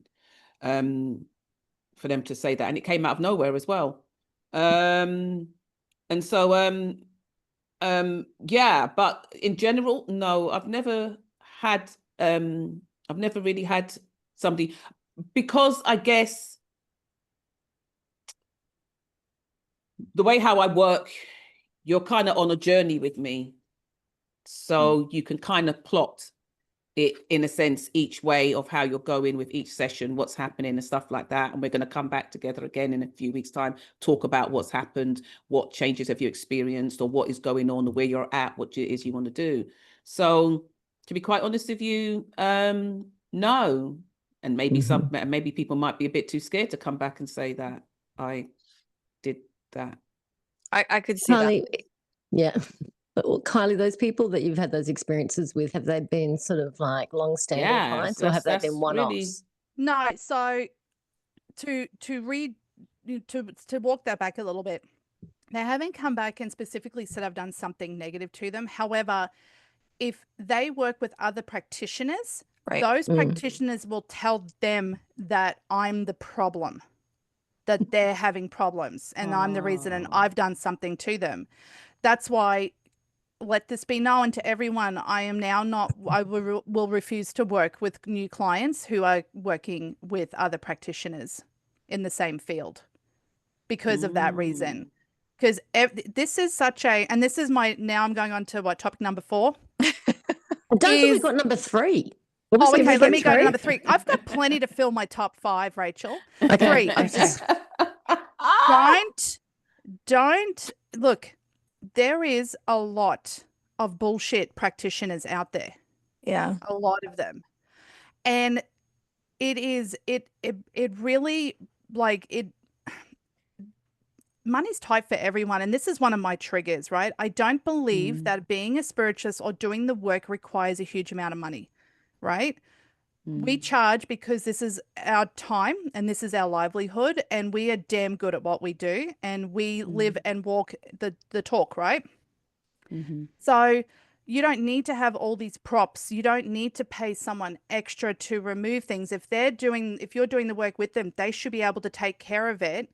C: For them to say that, and it came out of nowhere as well. And so yeah, but in general, no, I've never really had somebody, because I guess the way how I work, you're kind of on a journey with me. So you can kind of plot it in a sense each way of how you're going with each session, what's happening and stuff like that. And we're going to come back together again in a few weeks' time, talk about what's happened, what changes have you experienced, or what is going on, or where you're at, what it is you want to do. So to be quite honest with you, no. And maybe maybe people might be a bit too scared to come back and say that I did that.
A: I could see
B: Kylie,
A: that.
B: yeah. But Kylie, those people that you've had those experiences with, have they been sort of like long-standing clients, or have they been one-offs?
C: Really...
E: No, so to walk that back a little bit, they haven't come back and specifically said I've done something negative to them. However, if they work with other practitioners,
A: Right.
E: those practitioners will tell them that I'm the problem, that they're having problems and I'm the reason and I've done something to them. That's why, let this be known to everyone, I will refuse to work with new clients who are working with other practitioners in the same field because of that reason. Because this is and this is now I'm going on to topic number 4.
B: Don't think we've got number 3.
E: Oh, okay, let me go to
D: three?
E: number 3. I've got plenty to fill my top 5, Rachel.
B: Okay.
E: 3. Don't look, there is a lot of bullshit practitioners out there.
A: Yeah.
E: A lot of them. And it really, like, money's tight for everyone, and this is one of my triggers, right? I don't believe that being a spiritualist or doing the work requires a huge amount of money, right? We charge because this is our time and this is our livelihood, and we are damn good at what we do, and we live and walk the talk, right? So you don't need to have all these props. You don't need to pay someone extra to remove things. If you're doing the work with them, they should be able to take care of it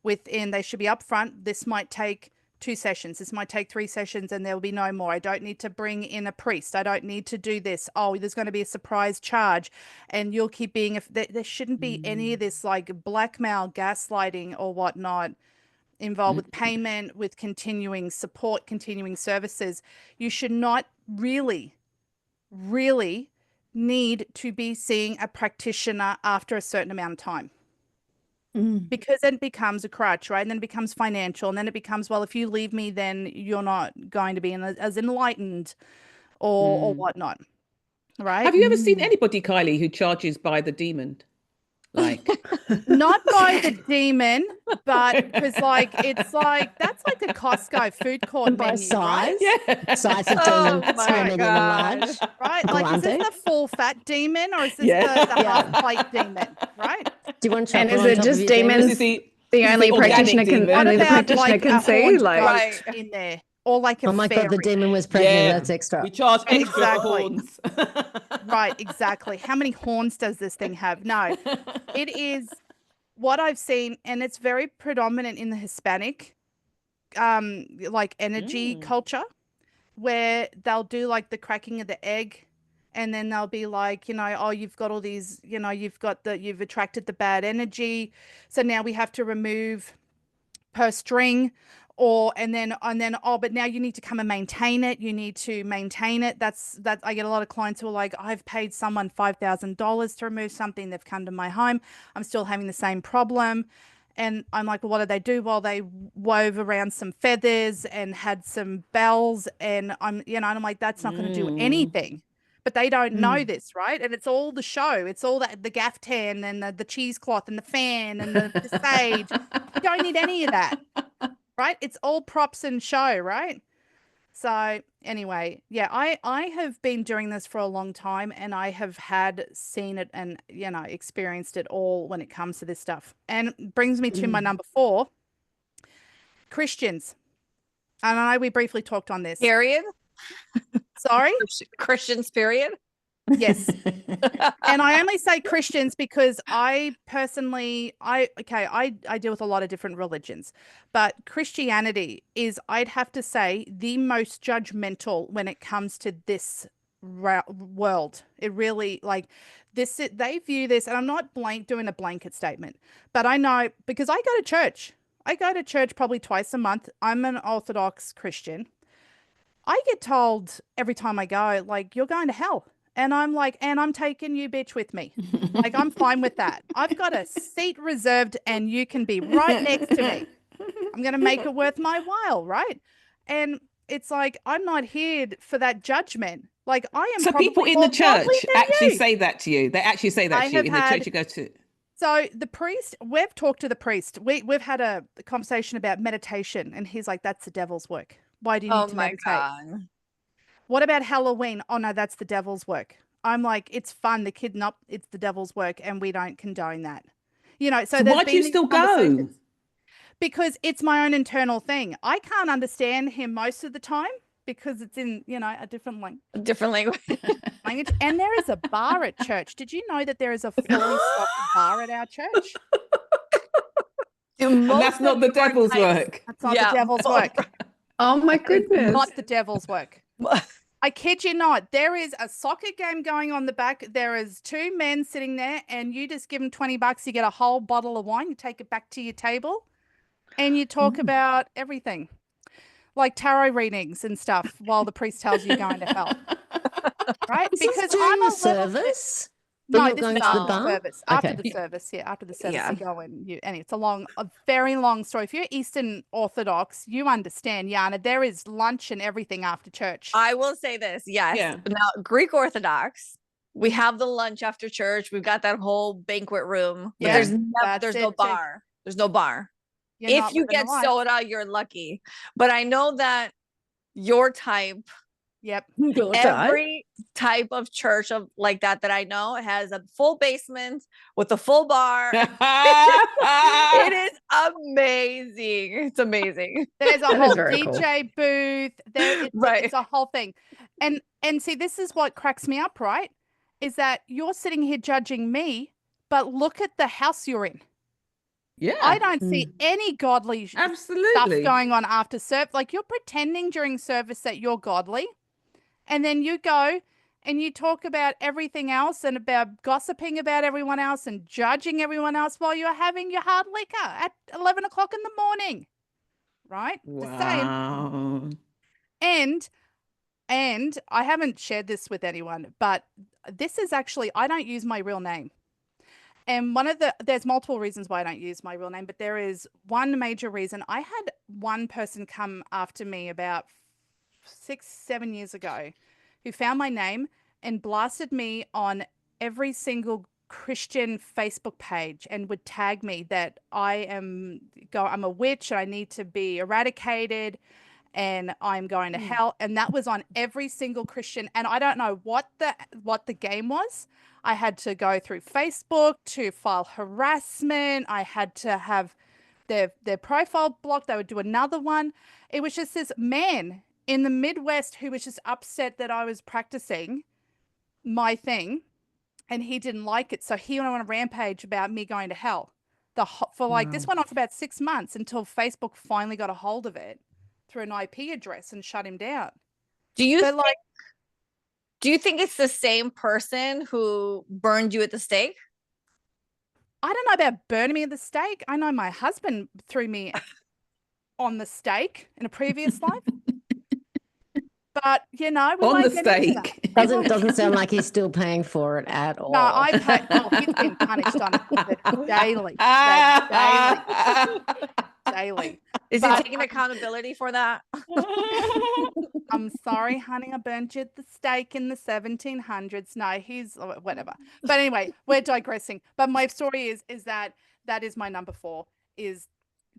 E: they should be upfront. This might take 2 sessions. This might take 3 sessions, and there will be no more. I don't need to bring in a priest. I don't need to do this. Oh, there's going to be a surprise charge, and you'll keep being, there shouldn't be any of this like blackmail, gaslighting or whatnot involved with payment, with continuing support, continuing services. You should not really need to be seeing a practitioner after a certain amount of time. Because then it becomes a crutch, right? And then it becomes financial. And then it becomes, well, if you leave me, then you're not going to be as enlightened or whatnot, right?
C: Have you ever seen anybody, Kylie, who charges by the demon? Like,
E: not by the demon, but because it's like, that's like a Costco food court
B: By
E: menu,
B: size?
E: right?
C: yeah.
B: Size of
A: Oh
B: demon,
A: my
B: small, medium, and large.
E: Right? Like, is this
B: Grande?
E: the full fat demon, or is this
C: Yeah.
E: the half plate demon, right?
B: Do you want to
D: And
B: chop
D: is
B: on
D: it
B: top
D: just
B: of your
D: demons?
C: This is
D: The
C: this is
D: only
C: organic
D: practitioner can
C: demon.
E: What
D: only the
E: about
D: practitioner
E: like
D: can
E: a
D: see.
E: horned
D: Like,
E: ghost
A: Right.
E: in there, or like a
B: Oh my God, the
E: fairy?
B: demon was pregnant.
C: Yeah.
B: That's extra.
C: We charge extra for
E: Exactly.
C: horns.
E: Right, exactly. How many horns does this thing have? No, it is what I've seen, and it's very predominant in the Hispanic, like energy culture, where they'll do like the cracking of the egg, and then they'll be like, oh, you've got all these, you've attracted the bad energy, so now we have to remove per string, and then oh, but now you need to come and maintain it. You need to maintain it. That I get a lot of clients who are like, I've paid someone $5,000 to remove something. They've come to my home. I'm still having the same problem. And I'm like, well, what did they do? Well, they wove around some feathers and had some bells, and I'm like, that's not going to do anything. But they don't know this, right? And it's all the show. It's all the gaftan and the cheesecloth and the fan and the sage. You don't need any of that, right? It's all props and show, right? So anyway, yeah, I have been doing this for a long time, and I have seen it and, experienced it all when it comes to this stuff. And it brings me to my number 4, Christians. And I know we briefly talked on this.
A: Period.
E: Sorry?
A: Christians, period.
E: Yes. And I only say Christians because I personally, I deal with a lot of different religions, but Christianity is, I'd have to say, the most judgmental when it comes to this world. It really, like, they view this, and I'm not doing a blanket statement, but I know, because I go to church. I go to church probably twice a month. I'm an Orthodox Christian. I get told every time I go, like, you're going to hell. And I'm like, and I'm taking you, bitch, with me. Like, I'm fine with that. I've got a seat reserved, and you can be right next to me. I'm going to make it worth my while, right? And it's like, I'm not here for that judgment. Like, I am.
C: So people in the church actually say that to you. They actually say that to you in the church you go to.
E: So the priest, we've talked to the priest. We've had a conversation about meditation, and he's like, that's the devil's work. Why do you need to meditate?
A: God.
E: What about Halloween? Oh no, that's the devil's work. I'm like, it's fun. The kidnap, it's the devil's work, and we don't condone that. So
C: why do you still go?
E: Because it's my own internal thing. I can't understand him most of the time because it's in, a different language. And there is a bar at church. Did you know that there is a fully stocked bar at our church?
C: And that's not the devil's work.
E: That's not the devil's work.
D: oh my goodness.
E: Not the devil's work. I kid you not. There is a soccer game going on the back. There is 2 men sitting there, and you just give them $20. You get a whole bottle of wine. You take it back to your table, and you talk about everything, like tarot readings and stuff, while the priest tells you you're going to hell. Right?
B: Is
E: because
B: this
E: I'm a
B: service.
E: No,
B: you're
E: this
B: going
E: is
B: to the
E: after
B: bar?
E: the service.
B: Okay.
E: After the service, after the service,
A: Yeah.
E: you go and it's a very long story. If you're Eastern Orthodox, you understand, Yana. There is lunch and everything after church.
A: I will say this, yes.
C: Yeah.
A: Now, Greek Orthodox, we have the lunch after church. We've got that whole banquet room, but
E: Yeah,
A: there's
E: that's
A: no
E: it too.
A: bar. There's no bar.
E: You're
A: If
E: not
A: you
E: living the
A: get
E: life.
A: soda, you're lucky. But I know that your type,
E: Yep.
B: Your time.
A: every type of church of like that I know has a full basement with a full bar. It is amazing. It's amazing.
E: There's a
D: That is
E: whole
D: very cool.
E: DJ booth.
A: Right.
E: It's a whole thing. And see, this is what cracks me up, right? Is that you're sitting here judging me, but look at the house you're in.
C: Yeah,
E: I don't see any godly stuff
C: absolutely.
E: going on after service. Like, you're pretending during service that you're godly, and then you go and you talk about everything else and about gossiping about everyone else and judging everyone else while you're having your hard liquor at 11 o'clock in the morning. Right? Just saying.
C: Wow.
E: And I haven't shared this with anyone, but this is actually, I don't use my real name. And there's multiple reasons why I don't use my real name, but there is one major reason. I had one person come after me about 6-7 years ago who found my name and blasted me on every single Christian Facebook page and would tag me that I'm a witch and I need to be eradicated and I'm going to hell. And that was on every single Christian. And I don't know what the game was. I had to go through Facebook to file harassment. I had to have their profile blocked. They would do another one. It was just this man in the Midwest who was just upset that I was practicing my thing and he didn't like it. So he went on a rampage about me going to hell. This went on for about 6 months until Facebook finally got a hold of it through an IP address and shut him down.
A: Do you think it's the same person who burned you at the stake?
E: I don't know about burning me at the stake. I know my husband threw me on the stake in a previous life. But, we
C: On
E: won't
C: the
E: get into
C: stake.
E: that.
B: Doesn't sound like he's still paying for it at all.
E: No, I pay. Oh, he's been punished on it daily. Daily.
A: Is he taking accountability for that?
E: I'm sorry, honey, I burned you at the stake in the 1700s. No, he's whatever. But anyway, we're digressing. But my story is that is my number 4, is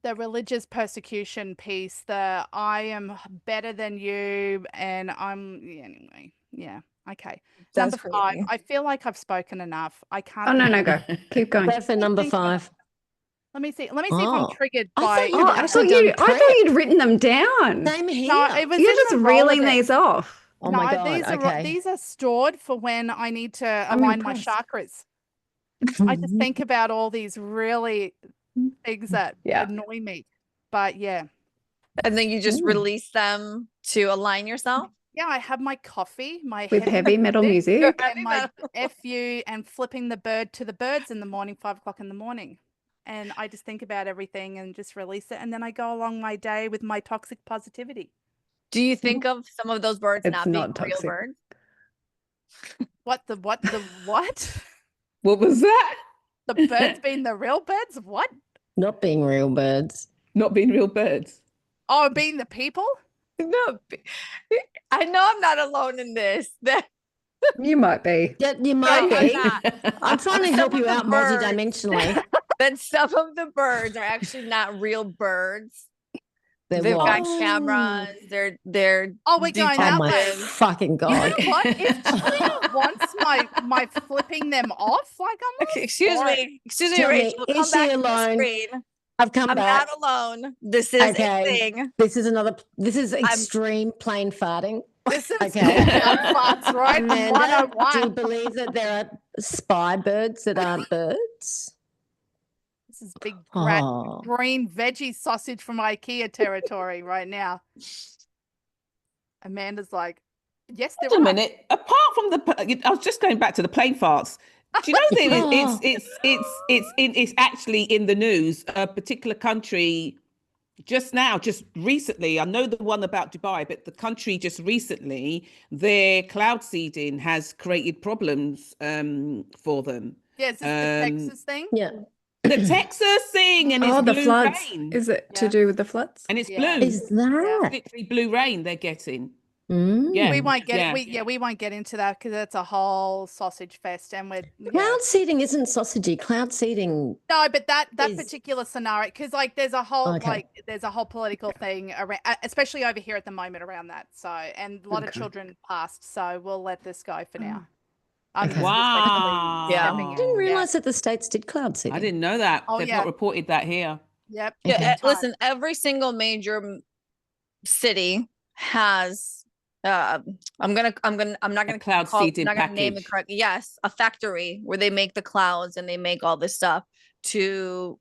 E: the religious persecution piece. The I am better than you, and anyway. Yeah. Okay.
A: That's
E: Number 5.
A: crazy.
E: I feel like I've spoken enough. I can't.
D: Oh, no, go. Keep going.
B: Go for number 5.
E: Let me see if I'm triggered
B: I
E: by.
B: thought you'd
D: Oh, I
B: actually
D: thought
B: done
D: you'd written them down.
B: Same here.
E: No, it was
D: You're
E: in
D: just
E: the
D: reeling
E: Rolodex.
D: these off.
B: Oh my God. Okay.
E: These are stored for when I need to
D: I'm
E: align my
D: impressed.
E: chakras. I just think about all these really things that annoy me. But yeah.
A: And then you just release them to align yourself?
E: Yeah, I have my coffee, my
D: With heavy metal music.
E: and my FU and flipping the bird to the birds in the morning, 5 o'clock in the morning. And I just think about everything and just release it. And then I go along my day with my toxic positivity.
A: Do you think of some of those birds
D: It's
A: not being
D: not
A: real
D: toxic.
A: birds?
E: What?
C: What was that?
E: The birds being the real birds? What?
B: Not being real birds.
C: Not being real birds.
E: Oh, being the people?
A: No, I know I'm not alone in this.
D: You might be.
B: Yeah, you might
A: I'm
B: be.
A: not.
B: I'm trying to
A: Some
B: help
A: of
B: you
A: the
B: out
A: birds.
B: multidimensionally.
A: Then some of the birds are actually not real birds.
B: They're
A: They've got
B: what?
A: cameras. They're
E: Oh, we're going
B: Oh
E: that
B: my
E: way.
B: fucking
E: You
B: God.
E: know what? If Trina wants my flipping them off, like I'm all
A: excuse
E: for it.
A: me,
B: Tell me,
A: Rachel.
B: is
A: Come
B: she
A: back to the
B: alone?
A: screen.
B: I've come
A: I'm
B: back.
A: not alone. This is
B: Okay.
A: a thing.
B: This is extreme plain farting.
E: This is
B: Okay.
E: farts, right?
B: Amanda, do you
E: 101.
B: believe that there are spy birds that aren't birds?
E: This is big
B: Oh.
E: green veggie sausage from IKEA territory right now. Amanda's like, yes, there
C: Wait a
E: are.
C: minute. Apart from I was just going back to the plane farts. Do you know that it's actually in the news? A particular country just recently. I know the one about Dubai, but the country just recently, their cloud seeding has created problems for them.
E: Yeah, is this the Texas thing?
B: Yeah.
C: The Texas thing, and it's
D: The
C: blue
D: floods.
C: rain,
D: Is it to
E: Yeah.
D: do with the floods?
C: and it's
E: Yeah.
C: blue.
B: Is that?
C: Literally blue rain they're getting. Yeah,
E: We won't get
C: yeah.
E: we won't get into that because it's a whole sausage fest, and
B: Cloud seeding isn't sausagey. Cloud seeding
E: no, but that
B: is
E: particular scenario, because like there's a whole
B: okay.
E: political thing around, especially over here at the moment around that. So, and a lot of children passed. So we'll let this go for now. I'm
B: Okay.
E: respectfully
A: Yeah.
E: stepping
B: I
E: in.
B: didn't
E: Yeah.
B: realize that the states did cloud seeding.
C: I didn't know that.
E: Oh,
C: They've
E: yeah.
C: not reported that here.
E: Yep.
A: Yeah,
B: Okay.
A: listen, every single major city has I'm not gonna
C: cloud seeding
A: not gonna name it
C: package.
A: correctly. Yes, a factory where they make the clouds and they make all this stuff to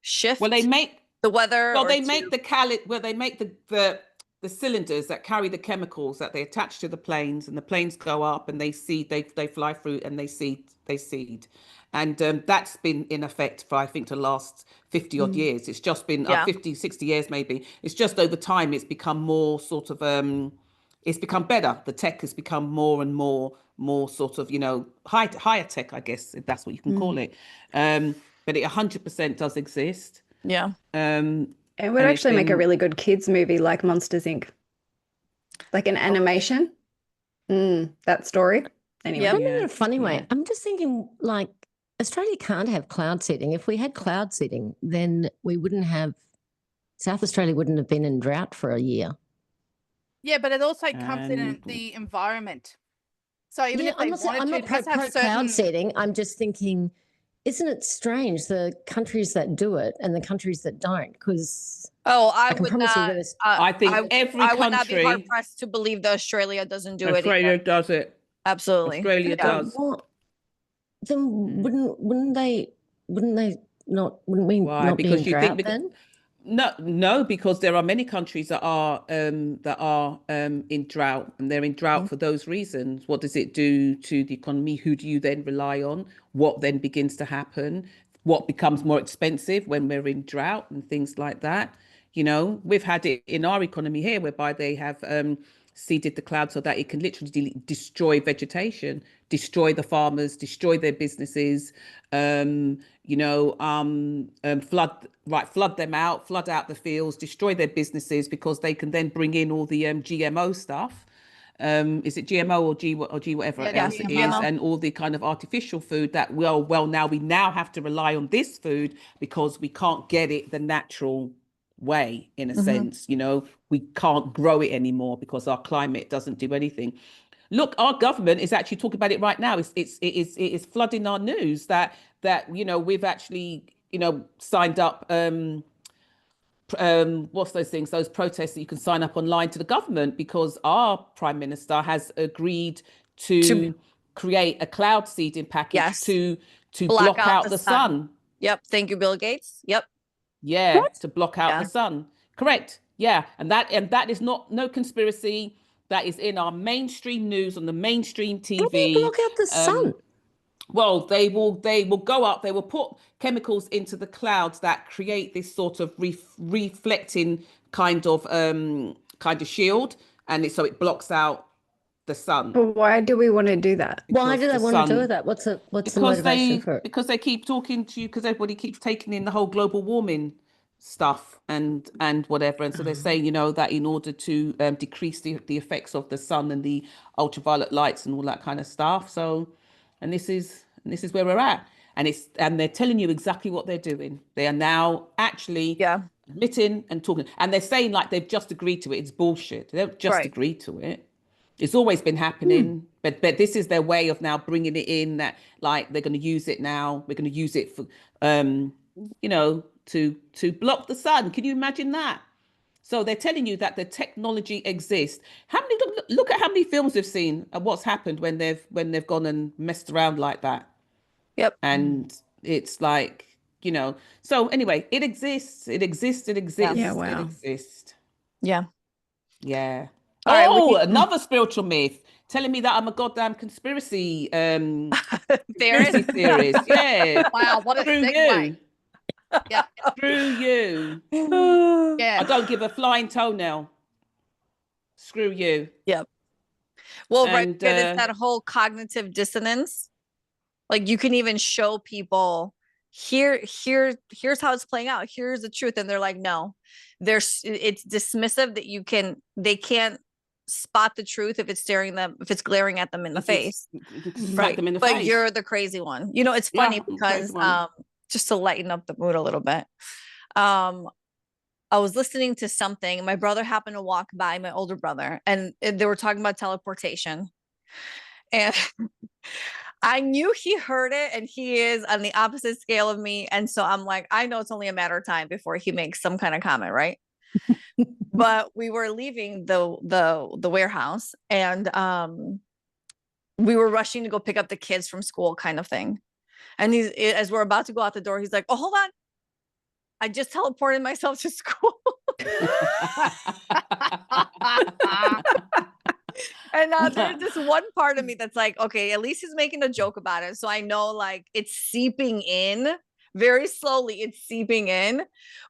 A: shift
C: Well, they make
A: the weather.
C: well
A: or
C: they
A: to-
C: make they make the cylinders that carry the chemicals that they attach to the planes, and the planes go up and they seed, they fly through and they seed. And that's been in effect for I think the last 50 odd years. It's just been
A: Yeah.
C: 50, 60 years maybe. It's just over time it's become more sort of it's become better. The tech has become more and more sort of, you know, higher tech, I guess, if that's what you can call it. But it 100% does exist.
A: Yeah.
D: It would
C: And it's
D: actually make a
C: been-
D: really good kids movie like Monsters Inc. Like an animation. That story. Anyway.
A: Yep.
B: Not in a funny
C: Yeah.
B: way. I'm just thinking, like, Australia can't have cloud seeding. If we had cloud seeding, then we wouldn't have, South Australia wouldn't have been in drought for a year.
E: Yeah, but it also comes in
C: And-
E: the environment. So even
B: Yeah,
E: if they wanted
B: I'm
E: to,
B: not
E: it has to have
B: pro
E: certain.
B: cloud seeding. I'm just thinking, isn't it strange the countries that do it and the countries that don't? Because
A: Oh,
B: I can promise you this.
C: I think every
A: I would not be hard
C: country-
A: pressed to believe that Australia doesn't do it
C: Australia
A: either.
C: does it.
A: Absolutely.
C: Australia
A: Yeah.
C: does.
B: What? Then wouldn't we
C: Why?
B: not be in
C: Because you think
B: drought then?
C: no, because there are many countries that are in drought, and they're in drought for those reasons. What does it do to the economy? Who do you then rely on? What then begins to happen? What becomes more expensive when we're in drought and things like that? You know, we've had it in our economy here, whereby they have seeded the cloud so that it can literally destroy vegetation, destroy the farmers, destroy their businesses, flood them out, flood out the fields, destroy their businesses, because they can then bring in all the GMO stuff. Is it GMO or G whatever
E: Yeah,
C: else it is,
A: GMO.
C: and all the kind of artificial food that now we have to rely on this food because we can't get it the natural way, in a sense. You know, we can't grow it anymore because our climate doesn't do anything. Look, our government is actually talking about it right now. It is flooding our news that you know, we've actually, you know, signed up what's those things, those protests that you can sign up online to the government, because our prime minister has agreed to create a cloud seeding package
A: Yes.
C: to
A: Block
C: block out the sun.
A: Yep. Thank you, Bill Gates. Yep.
C: Yeah, to block out
A: Yeah.
C: the sun. Correct. Yeah, and that is no conspiracy. That is in our mainstream news on the mainstream TV.
B: How do you block out the sun?
C: Well, they will go up. They will put chemicals into the clouds that create this sort of reflecting kind of shield, and so it blocks out the sun.
D: But why do we want to do that?
B: Why
C: Because
B: do they
C: the
B: want to do
C: sun-
B: that? What's the motivation for it?
C: Because they keep talking to you, because everybody keeps taking in the whole global warming stuff and whatever, and so they're saying, you know, that in order to decrease the effects of the sun and the ultraviolet lights and all that kind of stuff. So, and this is where we're at, and they're telling you exactly what they're doing. They are now actually admitting and talking, and they're saying like they've just agreed to it. It's bullshit. They don't just agree to it. It's always been happening, but this is their way of now bringing it in, that like they're going to use it now. We're going to use it for, you know, to block the sun. Can you imagine that? So they're telling you that the technology exists. How many look at how many films we've seen and what's happened when they've gone and messed around like that.
A: Yep.
C: And it's like, you know. So anyway, it exists. It exists. It exists.
D: Yeah, wow.
C: It exists.
A: Yeah.
C: Yeah.
A: All right,
C: Oh, another spiritual myth telling me that I'm a goddamn conspiracy
A: Theorist.
C: theorist. Yeah.
E: Wow, what a
C: Screw
E: segue.
C: you.
E: Yeah.
C: Screw you.
E: Yeah.
C: I don't give a flying toenail. Screw you.
A: Yep. Well, right,
C: And,
A: it's that whole cognitive dissonance. Like you can even show people here's how it's playing out. Here's the truth. And they're like, no, it's dismissive that they can't spot the truth if it's glaring at them in the face.
C: You can smack
A: Right.
C: them in the
A: But
C: face.
A: you're the crazy one. It's funny
C: Yeah,
A: because
C: crazy one.
A: just to lighten up the mood a little bit. I was listening to something. My brother happened to walk by, my older brother, and they were talking about teleportation. And I knew he heard it, and he is on the opposite scale of me. And so I'm like, I know it's only a matter of time before he makes some kind of comment, right? But we were leaving the warehouse, and we were rushing to go pick up the kids from school, kind of thing. And as we're about to go out the door, he's like, "Oh, hold on. I just teleported myself to school." And there's this one part of me that's like, okay, at least he's making a joke about it. So I know like it's seeping in very slowly, it's seeping in.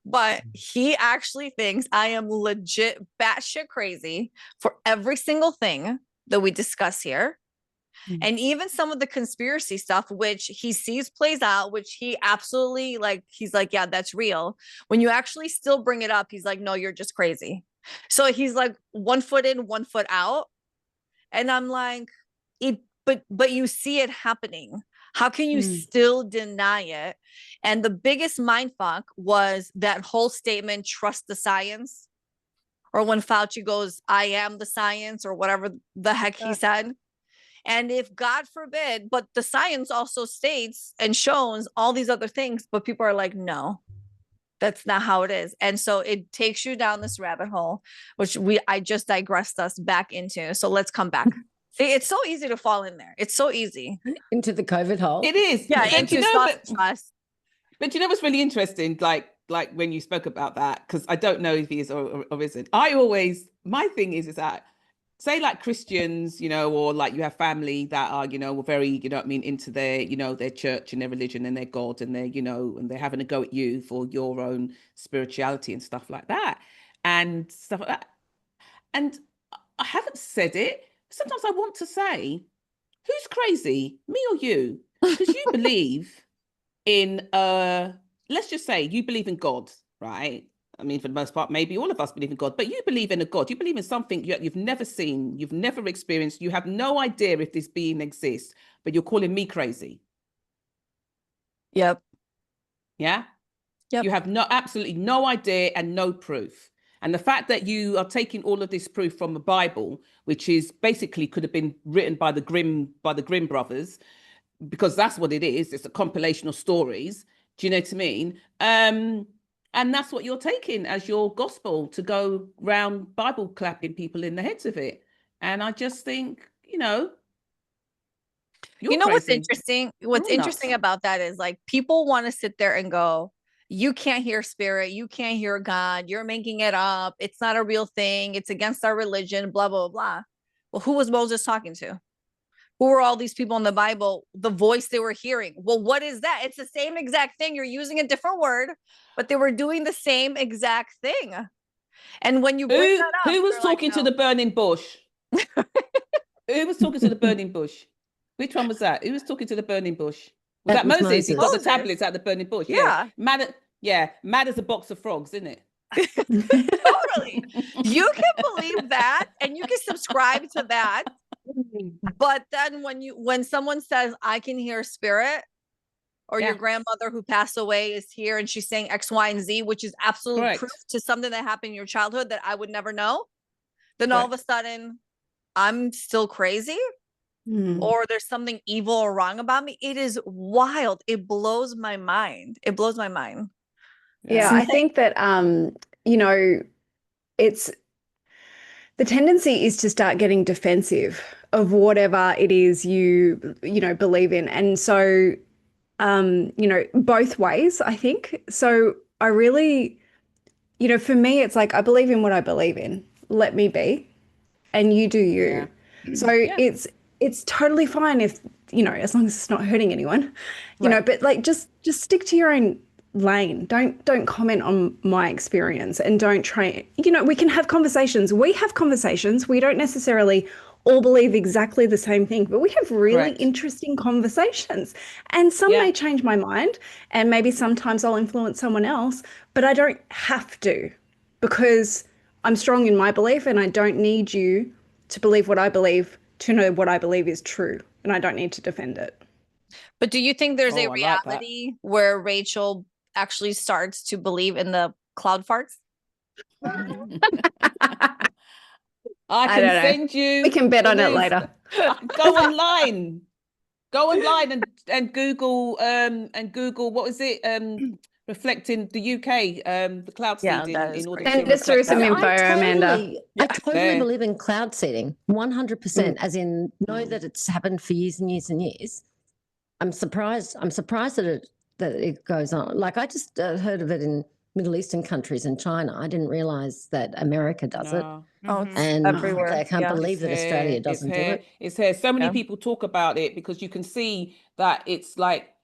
A: But he actually thinks I am legit batshit crazy for every single thing that we discuss here. And even some of the conspiracy stuff, which he sees plays out, which he absolutely he's like, yeah, that's real. When you actually still bring it up, he's like, no, you're just crazy. So he's like 1 foot in, 1 foot out. And I'm like, but you see it happening. How can you still deny it? And the biggest mindfuck was that whole statement, trust the science. Or when Fauci goes, I am the science, or whatever the heck he said. And if God forbid, but the science also states and shows all these other things, but people are like, no, that's not how it is. And so it takes you down this rabbit hole, which I just digressed us back into. So let's come back. See, it's so easy to fall in there. It's so easy.
B: Into the COVID hole.
C: It is.
A: Yeah,
C: And
A: into trust.
C: But you know what's really interesting? Like when you spoke about that, because I don't know if he is or isn't. My thing is that say like Christians, or like you have family that are, very, into their, their church and their religion and their God, and they're, and they're having a go at you for your own spirituality and stuff like that. And stuff like that. And I haven't said it. Sometimes I want to say, who's crazy, me or you? Because you believe in, let's just say you believe in God, right? I mean, for the most part, maybe all of us believe in God, but you believe in a God. You believe in something you've never seen, you've never experienced. You have no idea if this being exists, but you're calling me crazy.
A: Yep.
C: Yeah?
A: Yep.
C: You have absolutely no idea and no proof. And the fact that you are taking all of this proof from the Bible, which is basically could have been written by the Grimm brothers, because that's what it is. It's a compilation of stories. Do you know what I mean? And that's what you're taking as your gospel, to go round Bible clapping people in the heads of it. And I just think, you're
A: what's
C: crazy.
A: interesting? What's interesting about that is like people want to sit there and go, you can't hear spirit, you can't hear God, you're making it up, it's not a real thing, it's against our religion, blah, blah, blah. Well, who was Moses talking to? Who were all these people in the Bible? The voice they were hearing. Well, what is that? It's the same exact thing. You're using a different word, but they were doing the same exact thing. And when you bring that up,
C: who was talking to the burning bush? Who was talking to the burning bush? Which one was that? Who was talking to the burning bush? Was that Moses? He got the tablets at the burning bush.
A: Yeah.
C: Mad as a box of frogs, isn't it?
A: Totally. You can believe that, and you can subscribe to that. But then when someone says, I can hear spirit, or your grandmother who passed away is here and she's saying X, Y, and Z, which is absolute proof to something that happened in your childhood that I would never know, then all of a sudden I'm still crazy, or there's something evil or wrong about me. It is wild. It blows my mind. It blows my mind.
D: Yeah, I think that, it's the tendency is to start getting defensive of whatever it is you believe in. And so, both ways, I think. So I really, for me, it's like, I believe in what I believe in. Let me be, and you do you. Yeah. So it's totally fine if, as long as it's not hurting anyone, but like, just stick to your own lane. Don't comment on my experience, and don't try, we can have conversations. We have conversations. We don't necessarily all believe exactly the same thing, but we have really
C: Correct.
D: interesting conversations. And some
C: Yeah.
D: may change my mind, and maybe sometimes I'll influence someone else, but I don't have to, because I'm strong in my belief, and I don't need you to believe what I believe to know what I believe is true, and I don't need to defend it.
A: But do you think there's a
C: Oh, I like that.
A: reality where Rachel actually starts to believe in the cloud farts?
C: I
D: I
C: can
D: don't know.
C: send you.
D: We can bet
C: the
D: on it
C: news.
D: later.
C: Go online. Go online and Google what is it? Reflecting the UK, the cloud
A: Yeah,
C: seeding
A: that is
C: in order
A: crazy.
C: to
D: Send us through
C: reflect
D: some
C: that.
D: info, Amanda.
B: I totally
C: There.
B: believe in cloud seeding, 100%, as in know that it's happened for years and years and years. I'm surprised that it goes on. Like, I just heard of it in Middle Eastern countries and China. I didn't realize that America does it.
C: No.
A: Oh, it's
B: And
A: everywhere.
B: frankly, I can't
A: Yeah.
B: believe that Australia doesn't do it.
C: It's here. So many
A: Yeah.
C: people talk about it because you can see that it's like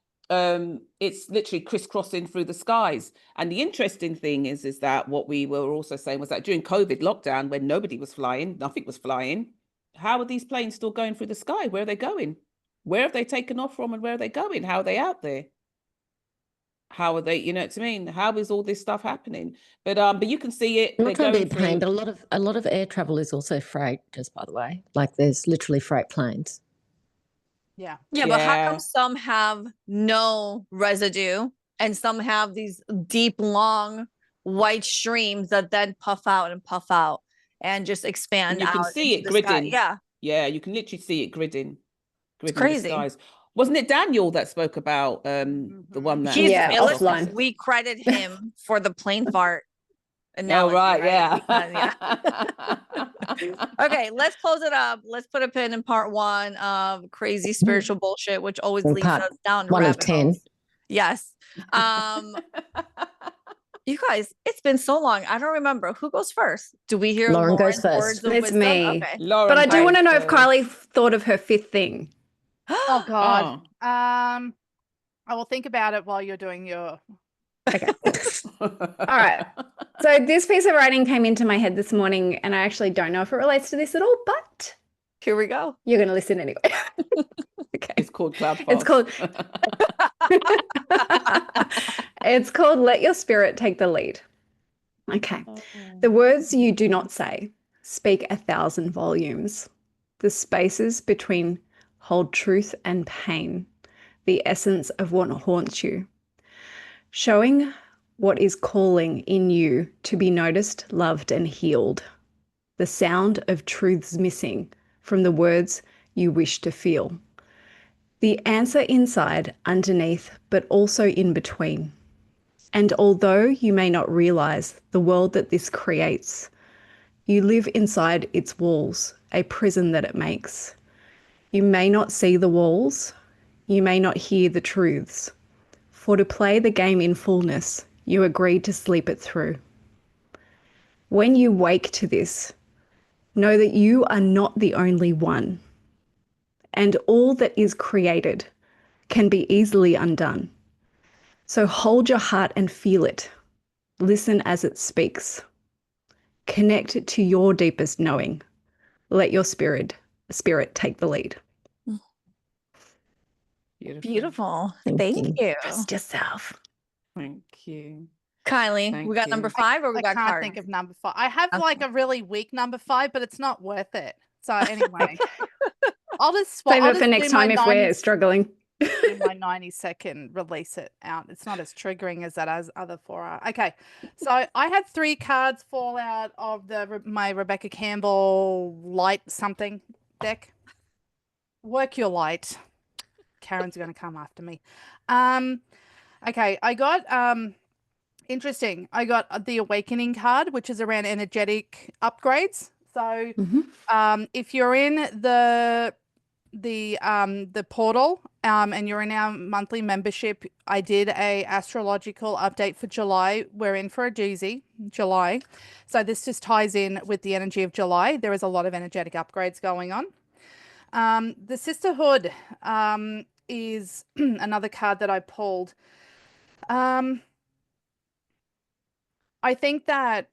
C: it's literally crisscrossing through the skies. And the interesting thing is that what we were also saying was that during COVID lockdown, when nobody was flying, nothing was flying, how are these planes still going through the sky? Where are they going? Where have they taken off from, and where are they going? How are they out there? How are they, you know what I mean? How is all this stuff happening? But you can see it.
B: I'm
C: They're
B: not trying to be
C: going
B: a pain,
C: through.
B: but a lot of air travel is also freight, just by the way. Like, there's literally freight planes.
E: Yeah.
A: Yeah, but how come
C: Yeah.
A: some have no residue and some have these deep, long white streams that then puff out and just expand
C: And you can
A: out
C: see
A: into
C: it
A: the sky?
C: gridding.
A: Yeah,
C: Yeah, you can literally see it gridding
A: it's
C: the
A: crazy.
C: skies. Wasn't it Daniel that spoke about the one that
A: He's
D: Yeah,
C: took off?
D: offline.
A: we credit him for the plane fart
C: Oh,
A: analogy,
C: right, yeah.
A: Because, Okay, let's close it up. Let's put a pin in part 1 of crazy spiritual bullshit, which always
B: In
A: leads
B: part
A: us down
B: 1 of
A: rabbit
B: 10.
A: holes. Yes. You guys, it's been so long. I don't remember who goes first. Do we hear
B: Lauren goes
A: Lauren's
B: first.
A: words of
D: It's
A: wisdom?
D: me.
A: Okay.
C: Lauren
D: But I do want to
C: goes
D: know if
C: first.
D: Kylie thought of her 5th thing.
E: Oh God.
C: Oh.
E: I will think about it while you're doing your.
D: Okay. All right. So this piece of writing came into my head this morning, and I actually don't know if it relates to this at all, but
A: Here we go.
D: you're going to listen anyway. Okay.
C: It's called Cloud
D: It's
C: Fast.
D: It's called Let Your Spirit Take the Lead. Okay. The words you do not say speak 1,000 volumes. The spaces between hold truth and pain, the essence of what haunts you. Showing what is calling in you to be noticed, loved, and healed. The sound of truths missing from the words you wish to feel. The answer inside, underneath, but also in between. And although you may not realize the world that this creates, you live inside its walls, a prison that it makes. You may not see the walls, you may not hear the truths, for to play the game in fullness, you agreed to sleep it through. When you wake to this, know that you are not the only one, and all that is created can be easily undone. So hold your heart and feel it. Listen as it speaks. Connect it to your deepest knowing. Let your spirit take the lead.
A: Beautiful.
B: Thank
A: Thank
B: you.
A: you.
D: Trust yourself.
C: Thank you.
A: Kylie,
C: Thank
A: we got
C: you.
A: number 5 or we
E: I
A: got
E: can't
A: cards?
E: think of number 5. I have
A: Okay.
E: like a really weak number 5, but it's not worth it. So anyway, I'll just swap.
D: Save it for next time if we're struggling.
E: Do my 90-second release it out. It's not as triggering as that as other 4 are. Okay, so I had 3 cards fall out of my Rebecca Campbell light something deck. Work your light. Karen's going to come after me. Okay, I got interesting. I got the Awakening card, which is around energetic upgrades. So if you're in the portal and you're in our monthly membership, I did a astrological update for July. We're in for a doozy, July. So this just ties in with the energy of July. There is a lot of energetic upgrades going on. The Sisterhood is another card that I pulled. I think that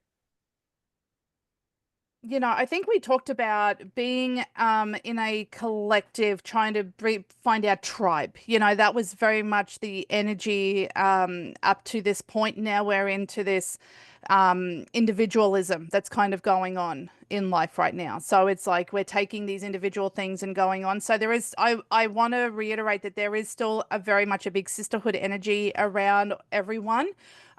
E: I think we talked about being in a collective, trying to find our tribe. That was very much the energy up to this point. Now we're into this individualism that's kind of going on in life right now. So it's like we're taking these individual things and going on. So there is, I want to reiterate that there is still a very much a big sisterhood energy around everyone.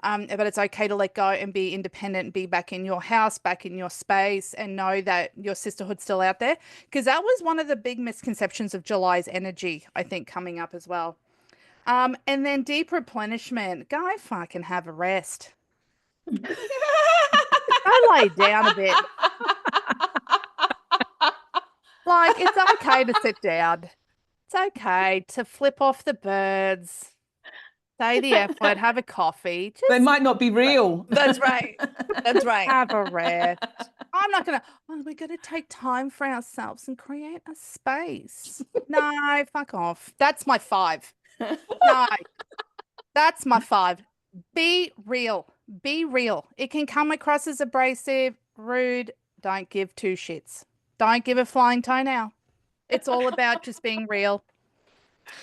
E: But it's okay to let go and be independent and be back in your house, back in your space, and know that your sisterhood's still out there. Because that was one of the big misconceptions of July's energy, I think, coming up as well. And then deep replenishment. Go fucking have a rest. Go lay down a bit. Like, it's okay to sit down. It's okay to flip off the birds. Say the F word, have a coffee. Just
C: They might not be real.
A: That's right. That's right.
E: have a rest. I'm not gonna, we're gonna take time for ourselves and create a space. No, fuck off. That's my 5. No, that's my 5. Be real. Be real. It can come across as abrasive, rude. Don't give 2 shits. Don't give a flying toenail. It's all about just being real.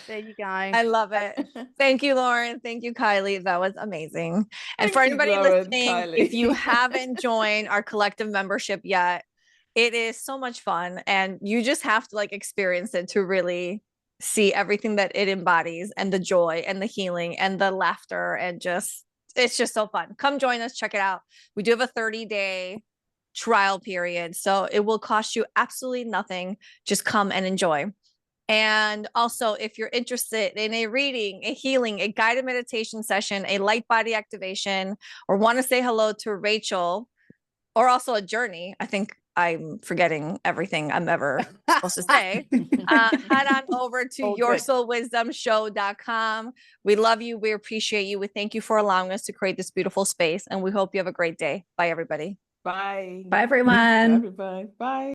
E: There you go.
A: I love it. Thank you, Lauren. Thank you, Kylie. That was amazing. And
C: Thank
A: for
C: you,
A: anybody
C: Lauren,
A: listening,
C: Kylie.
A: if you haven't joined our collective membership yet, it is so much fun. And you just have to experience it to really see everything that it embodies, and the joy and the healing and the laughter, and it's just so fun. Come join us. Check it out. We do have a 30-day trial period, so it will cost you absolutely nothing. Just come and enjoy. And also, if you're interested in a reading, a healing, a guided meditation session, a light body activation, or want to say hello to Rachel, or also a journey, I think I'm forgetting everything I'm ever supposed to say, head on over to yoursoulwisdomshow.com. We love you. We appreciate you. We thank you for allowing us to create this beautiful space, and we hope you have a great day. Bye, everybody.
C: Bye.
D: Bye, everyone.
C: Bye, everybody. Bye.